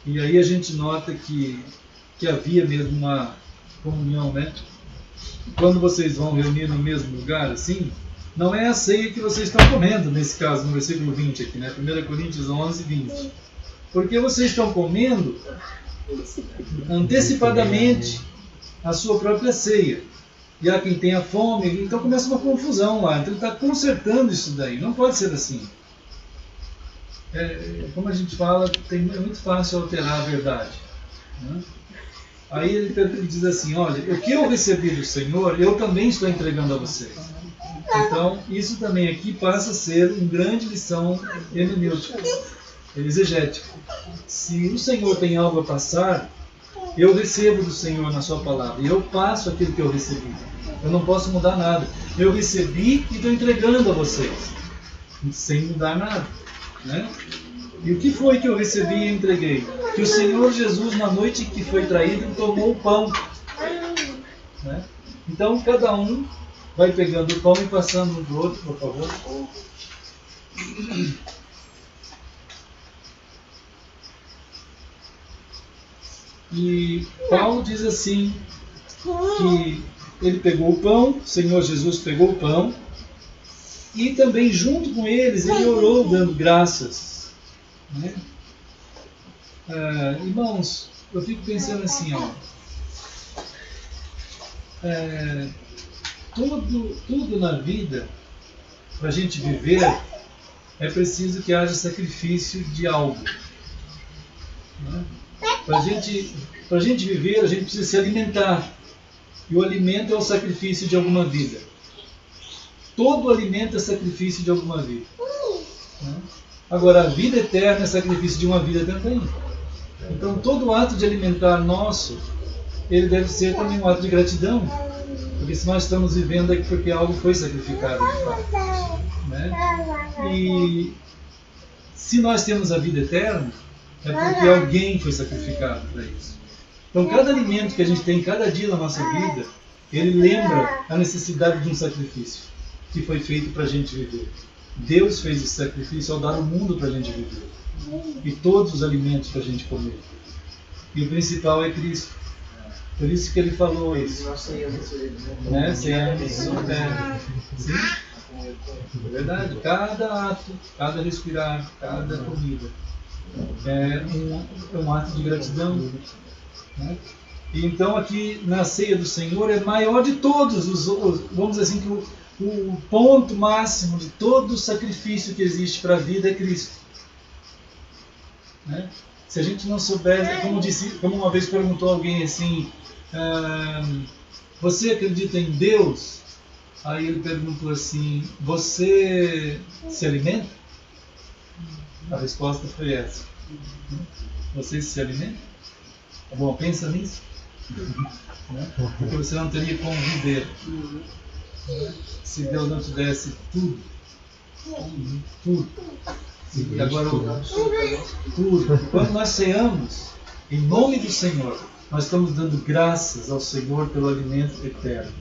e aí a gente nota que havia mesmo uma comunhão, né? Quando vocês vão reunir no mesmo lugar, assim, não é a ceia que vocês estão comendo, nesse caso, no versículo 20 aqui, né? 1 Coríntios 11, 20. Porque vocês estão comendo antecipadamente a sua própria ceia. E há quem tenha fome, então começa uma confusão lá. Então ele está consertando isso daí. Não pode ser assim. Como a gente fala, é muito fácil alterar a verdade, né? Aí ele diz assim, olha, o que eu recebi do Senhor, eu também estou entregando a vocês. Então, isso também aqui passa a ser uma grande lição hermenêutica, exegética. Se o Senhor tem algo a passar, eu recebo do Senhor na sua palavra, e eu passo aquilo que eu recebi. Eu não posso mudar nada. Eu recebi e estou entregando a vocês, sem mudar nada, né? E o que foi que eu recebi e entreguei? Que o Senhor Jesus, na noite que foi traído, tomou o pão, né? Então, cada um vai pegando o pão e passando um para o outro, por favor. E Paulo diz assim, que ele pegou o pão, o Senhor Jesus pegou o pão, E também junto com eles, ele orou dando graças. Né? Irmãos, eu fico pensando assim, ó. Tudo na vida, para a gente viver, é preciso que haja sacrifício de algo. Né? Para a gente viver, a gente precisa se alimentar. E o alimento é o sacrifício de alguma vida. Todo alimento é sacrifício de alguma vida. Né? Agora, a vida eterna é sacrifício de uma vida também. Então, todo ato de alimentar nosso, ele deve ser também um ato de gratidão. Porque se nós estamos vivendo é porque algo foi sacrificado. Né? E se nós temos a vida eterna, é porque alguém foi sacrificado para isso. Então, cada alimento que a gente tem cada dia da nossa vida, ele lembra a necessidade de um sacrifício que foi feito para a gente viver. Deus fez esse sacrifício ao dar o mundo para a gente viver. E todos os alimentos para a gente comer. E o principal é Cristo. Por isso que ele falou isso. Né? Sim. É verdade. Cada ato, cada respirar, cada comida é um ato de gratidão. Né? E então aqui na ceia do Senhor é maior de todos os, vamos dizer assim, que o ponto máximo de todo o sacrifício que existe para a vida é Cristo. Né? Se a gente não souber, como uma vez perguntou alguém assim, você acredita em Deus? Aí ele perguntou assim, você se alimenta? A resposta foi essa. Você se alimenta? Bom, pensa nisso. Né? Porque você não teria como viver. Se Deus não te desse tudo. E agora tudo. Quando nós ceamos, em nome do Senhor, nós estamos dando graças ao Senhor pelo alimento eterno.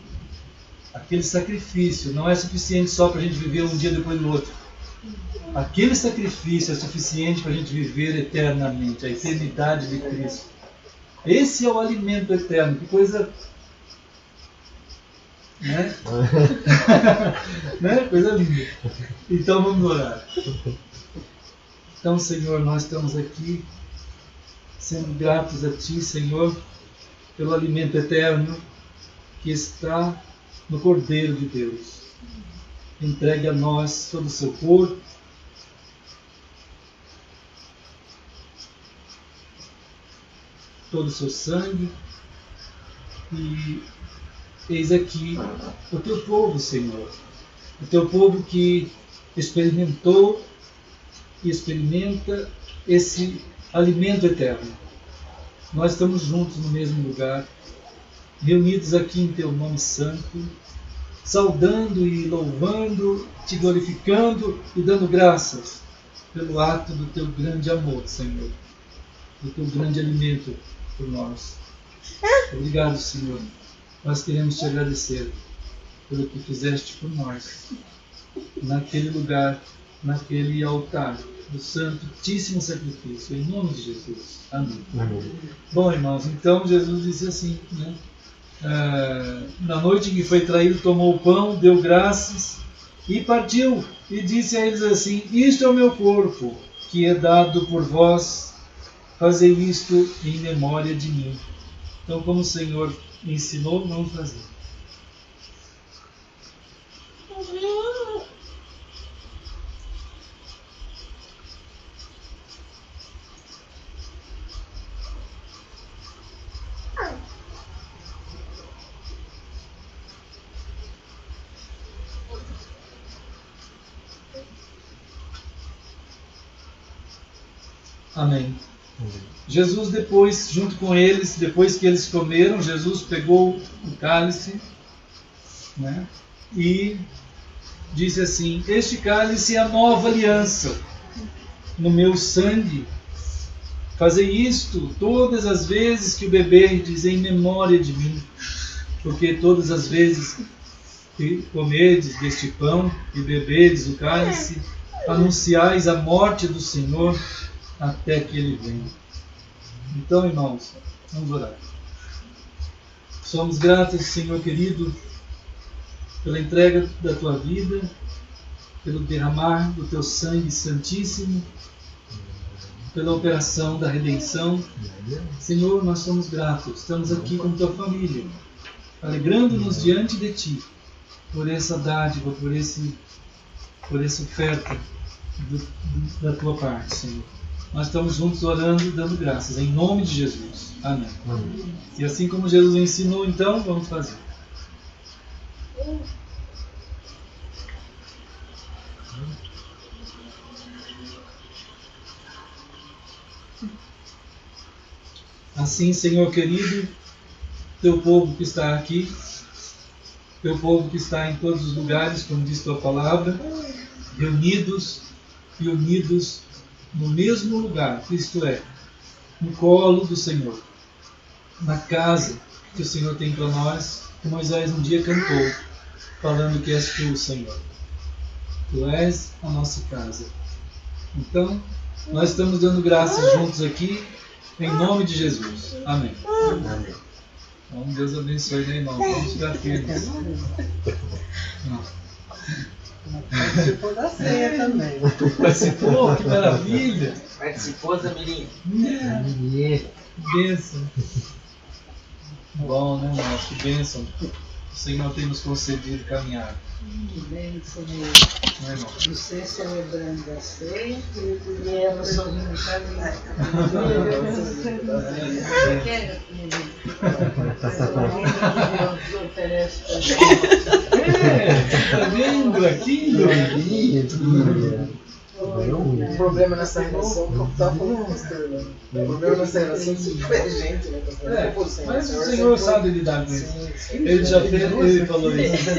Aquele sacrifício não é suficiente só para a gente viver um dia depois do outro. Aquele sacrifício é suficiente para a gente viver eternamente, a eternidade de Cristo. Esse é o alimento eterno. Que coisa... Né? Né? Coisa linda. Então vamos orar. Então, Senhor, nós estamos aqui sendo gratos a Ti, Senhor, pelo alimento eterno que está no Cordeiro de Deus. Entregue a nós todo o seu corpo, todo o seu sangue, e eis aqui o Teu povo, Senhor, o Teu povo que experimentou e experimenta esse alimento eterno. Nós estamos juntos no mesmo lugar, reunidos aqui em Teu nome santo, saudando e louvando, Te glorificando e dando graças pelo ato do Teu grande amor, Senhor, do Teu grande alimento por nós. Obrigado, Senhor. Nós queremos Te agradecer pelo que fizeste por nós, naquele lugar, naquele altar do santíssimo sacrifício, em nome de Jesus. Amém. Amém. Bom, irmãos, então Jesus disse assim, né? Na noite em que foi traído, tomou o pão, deu graças e partiu, e disse a eles assim: isto é o meu corpo, que é dado por vós, fazei isto em memória de mim. Então, como o Senhor ensinou, vamos fazer. Amém. Jesus depois, junto com eles, depois que eles comeram, Jesus pegou o cálice, né, e disse assim: este cálice é a nova aliança no meu sangue. Fazei isto todas as vezes que o beberdes em memória de mim, porque todas as vezes que comerdes deste pão e beberdes o cálice, anunciais a morte do Senhor até que Ele venha. Então, irmãos, vamos orar. Somos gratos, Senhor querido, pela entrega da Tua vida, pelo derramar do teu sangue santíssimo, pela operação da redenção. Senhor, nós somos gratos, estamos aqui com tua família, alegrando-nos diante de ti, por essa dádiva, por essa oferta da tua parte, Senhor. Nós estamos juntos orando e dando graças, em nome de Jesus. Amém. E assim como Jesus ensinou, então, vamos fazer. Assim, Senhor querido, teu povo que está aqui, teu povo que está em todos os lugares, como diz tua palavra, reunidos e unidos no mesmo lugar, isto é, no colo do Senhor, na casa que o Senhor tem para nós, que Moisés um dia cantou, falando que és tu, Senhor. Tu és a nossa casa. Então, nós estamos dando graças juntos aqui, em nome de Jesus. Amém. Amém. Então, Deus abençoe, né, irmão? Vamos ficar firmes. Participou da ceia também. Participou? Que maravilha! Participou, Zamirim? Que bênção! Bom, né, irmão? Que bênção! O Senhor tem nos concedido caminhar. Que bênção, meu. Não é, irmão? Você celebrando a ceia e ela sorrindo caminhar. Quer, Deus oferece para gente. Tá vendo aquilo? O problema nessa relação, como estava falando com o pastor, né? O problema nessa relação sempre é gente, né? Mas o Senhor sabe lidar com isso. Ele já fez, ele falou isso.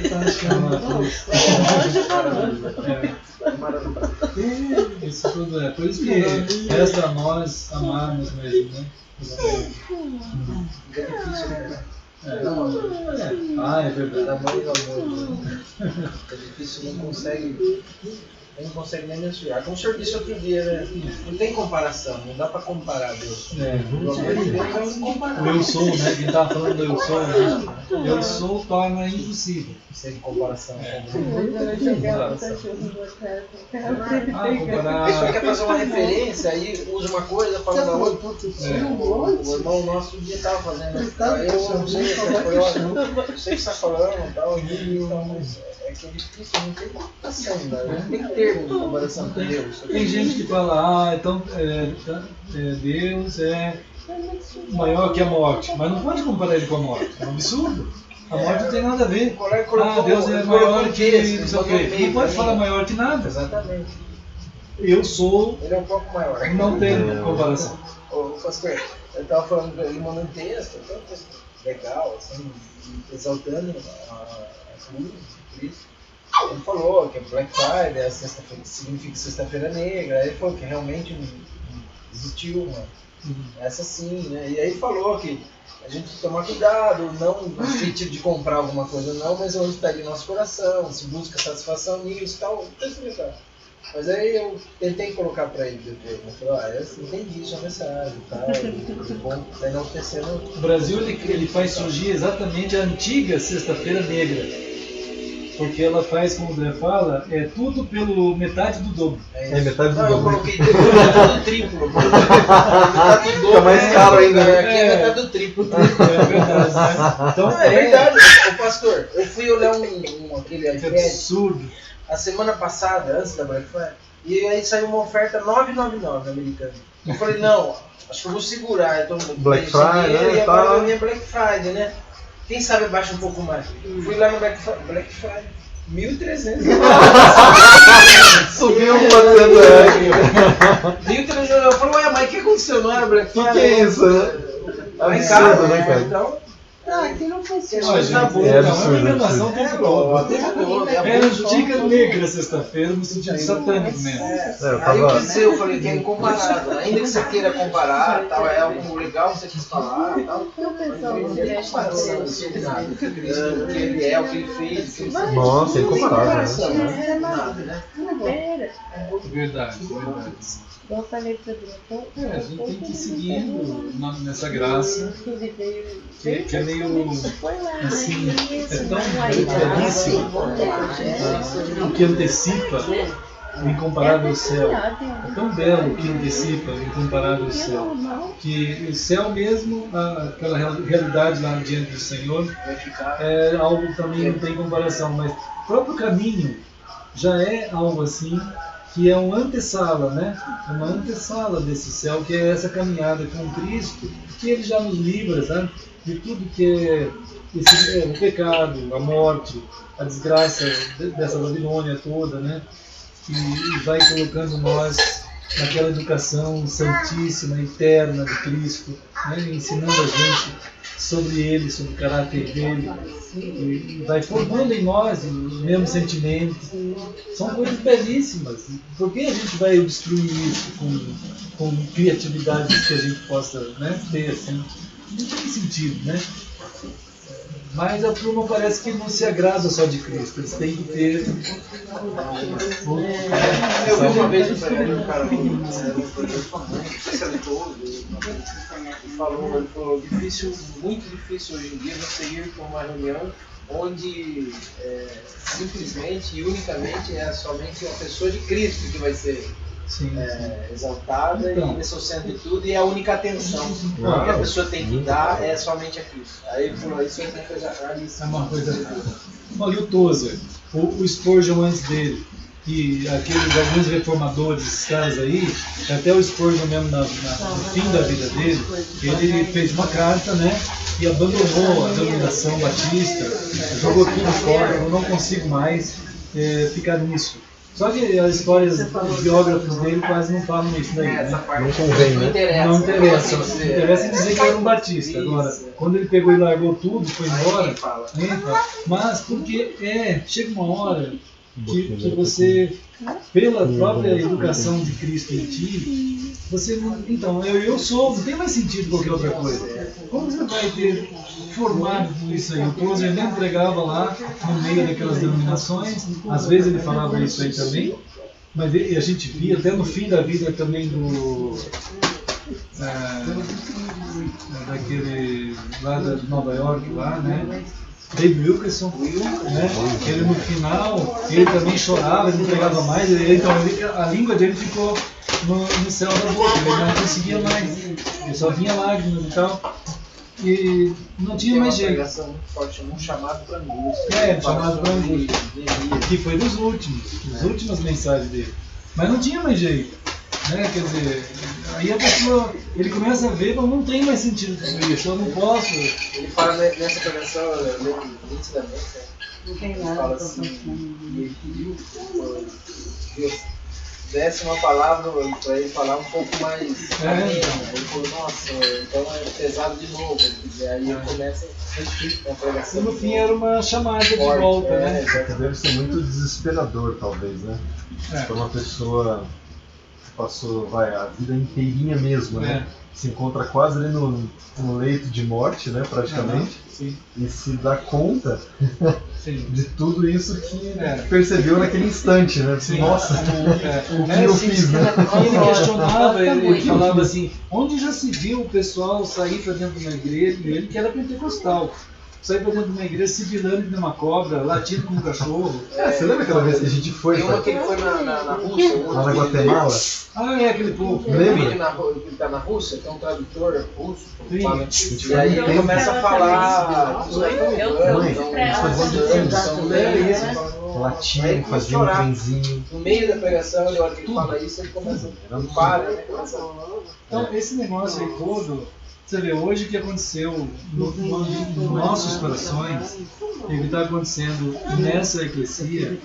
Isso tudo é. Por isso que resta a nós amarmos mesmo, né? É difícil, né? Ah, é verdade. Da mãe do amor. É difícil, não consegue nem mensurar. Como o senhor disse outro dia, né? Não tem comparação, não dá para comparar Deus. É. O amor de Deus é incomparável. O eu sou, né? Quem estava falando do eu sou, né? Eu sou torna impossível. Sem comparação. Comparar. A pessoa quer fazer uma referência, aí usa uma coisa, fala da outra. O irmão nosso um dia estava fazendo. Eu não sei, eu sei que você está falando e tal, mas é que é difícil, não tem comparação, né? Não tem termo de comparação com Deus. Tem gente que fala, então Deus é maior que a morte, mas não pode comparar ele com a morte, é um absurdo. A morte não tem nada a ver. Deus é maior que não sei o quê. Não pode falar maior que nada. Exatamente. Eu sou. Ele é um pouco maior. Não tem comparação. Ô, pastor, eu estava falando, ele mandou um texto legal, assim, exaltando a cruz, Cristo. Ele falou que Black Friday é significa Sexta-feira Negra. Ele falou que realmente existiu essa sim, né? E aí falou que a gente tomar cuidado, não no sentido de comprar alguma coisa não, mas onde está ali nosso coração, se busca satisfação nisso e tal, mas aí eu tentei colocar para ele depois, né? Falei, eu entendi sua mensagem e tal, bom, vai não ter O Brasil ele faz surgir exatamente a antiga Sexta-feira Negra. Porque ela faz, como o André fala, tudo pelo metade do dobro. Metade do dobro. Eu coloquei metade do triplo. Metade do dobro. Fica mais caro ainda, né? Aqui é metade do triplo. É verdade, né? Então, é verdade. Ô, pastor, eu fui olhar aquele iPad absurdo. a semana passada, antes da Black Friday, e aí saiu uma oferta R$9,99 americana. Eu falei, não, acho que eu vou segurar. Então, Black Friday, né? E agora é Black Friday, né? Quem sabe baixa um pouco mais. Fui lá no Black Friday, 1.300. Subiu batendo R$1.300. Eu falei, ué, mas o que aconteceu? Não era Black Friday? O que é isso, né? Absurdo, né, cara? Então, aqui não funciona. Tá bom, É é uma absurdo, enganação absurdo. total. É antiga negra sexta-feira no sentido satânico mesmo. Aí eu pensei, eu falei que é incomparável. Ainda que você queira comparar, tal, é algo legal que você quis falar, tal. Mas ele é comparação, o que ele é, o que ele fez, o que ele fez. Nossa, é incomparável, né? Nada, né? Verdade. Eu falei para ele, a gente tem que ir seguindo nessa graça, que é meio assim, é tão belíssimo o que antecipa o incomparável céu. É tão belo o que antecipa o incomparável céu, que o céu mesmo, aquela realidade lá diante do Senhor, é algo que também não tem comparação, mas o próprio caminho já é algo assim, que é uma antessala, né? É uma antessala desse céu, que é essa caminhada com Cristo, que Ele já nos livra, sabe? De tudo que é o pecado, a morte, a desgraça dessa Babilônia toda, né? E vai colocando nós naquela educação santíssima, eterna de Cristo, né? Ensinando a gente sobre Ele, sobre o caráter dele, e vai formando em nós os mesmos sentimentos. São coisas belíssimas. Por que a gente vai obstruir isso com criatividade que a gente possa, né, ter assim? Não tem sentido, né? Mas a turma parece que não se agrada só de Cristo, eles têm que ter. Eu vi uma vez um cara falou difícil, muito difícil hoje em dia você ir para uma reunião onde simplesmente e unicamente é somente a pessoa de Cristo que vai ser exaltada, e esse é o centro de tudo e é a única atenção que a pessoa tem que dar é somente a Cristo. Aí ele falou, isso é uma coisa raríssima. É uma coisa. Olha o Tozer, o Spurgeon antes dele, e alguns reformadores, esses caras aí, até o Spurgeon mesmo no fim da vida dele, ele fez uma carta, né? E abandonou a denominação batista, jogou tudo fora, eu não consigo mais ficar nisso. Só que as histórias, os biógrafos dele quase não falam isso daí, né? Não convém, né? Não interessa. Interessa em dizer que era um batista. Agora, quando ele pegou e largou tudo, foi embora, mas porque chega uma hora que você, pela própria educação de Cristo em ti, você não. Então, eu sou, não tem mais sentido qualquer outra coisa. Como você vai ter formado tudo isso aí? O Tozer mesmo pregava lá no meio daquelas denominações, às vezes ele falava isso aí também, mas a gente via até no fim da vida também daquele lá de Nova York, lá, né? Dave Wilkerson, né? Ele no final, ele também chorava, ele não pregava mais, então a língua dele ficou no céu da boca, ele não conseguia mais, ele só vinha lágrimas e tal, e não tinha mais jeito. Um chamado para angústia. Chamado para angústia, que foi das últimas mensagens dele, mas não tinha mais jeito. Né? Quer dizer, aí a pessoa, ele começa a ver, mas não tem mais sentido tudo isso, eu não posso. Ele fala nessa pregação, eu lembro nitidamente, não tem ele nada fala assim, ele pediu que Deus desse uma palavra para ele falar um pouco mais ameno. Ele falou, nossa, então é pesado de novo. E aí ele começa a pregação. E no fim era uma chamada de volta, né? Deve ser muito desesperador, talvez, né? Para uma pessoa passou a vida inteirinha mesmo, né? Se encontra quase ali no leito de morte, né? Praticamente. E se dá conta de tudo isso que percebeu naquele instante, né? Nossa, o que eu fiz, né? Ele questionava, ele falava assim, onde já se viu o pessoal sair para dentro de uma igreja, ele que era pentecostal, sair para dentro de uma igreja sibilando de uma cobra, latindo como um cachorro. Você lembra aquela vez que a gente foi? Tem uma que ele foi na Rússia. Lá na Guatemala? Aquele povo. Lembra? Ele está na Rússia, tem um tradutor russo. Sim. E aí ele começa a falar. Latiam, faziam um trenzinho. No meio da pregação, na hora que ele fala isso, ele começa a parar, né? Então, esse negócio aí todo, você vê, hoje o que aconteceu nos nossos corações, o que está acontecendo nessa eclesia,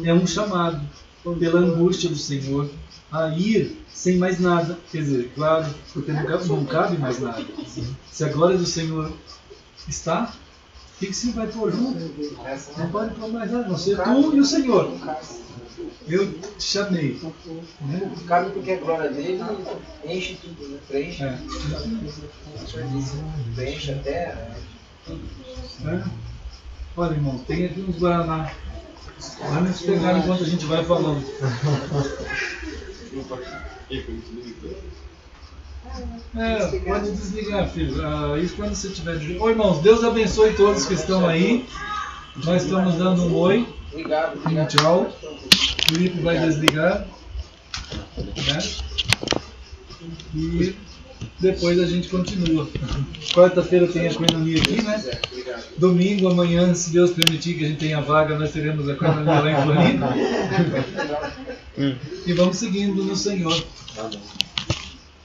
é um chamado pela angústia do Senhor a ir sem mais nada. Quer dizer, claro, porque não cabe mais nada. Se a glória do Senhor está, o que você vai pôr junto? Não pode pôr mais nada, a não ser tu e o Senhor. Eu te chamei. Né? Cabe porque a glória dele enche tudo, né? Preenche. Preenche a terra. Olha, irmão, tem aqui uns Guaraná. Vamos pegar enquanto a gente vai falando. Pode desligar, filho. Isso quando você tiver desligado. Ô, irmãos, Deus abençoe todos que estão aí. Nós estamos dando um oi. Obrigado. Um tchau. O Felipe vai desligar. Né? E depois a gente continua. Quarta-feira tem a Coinonia aqui, né? Domingo, amanhã, se Deus permitir que a gente tenha vaga, nós teremos a Coinonia lá em Floripa. E vamos seguindo no Senhor.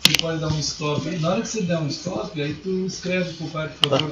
Você pode dar um stop aí. Na hora que você der um stop, aí tu escreve pro pai, por favor.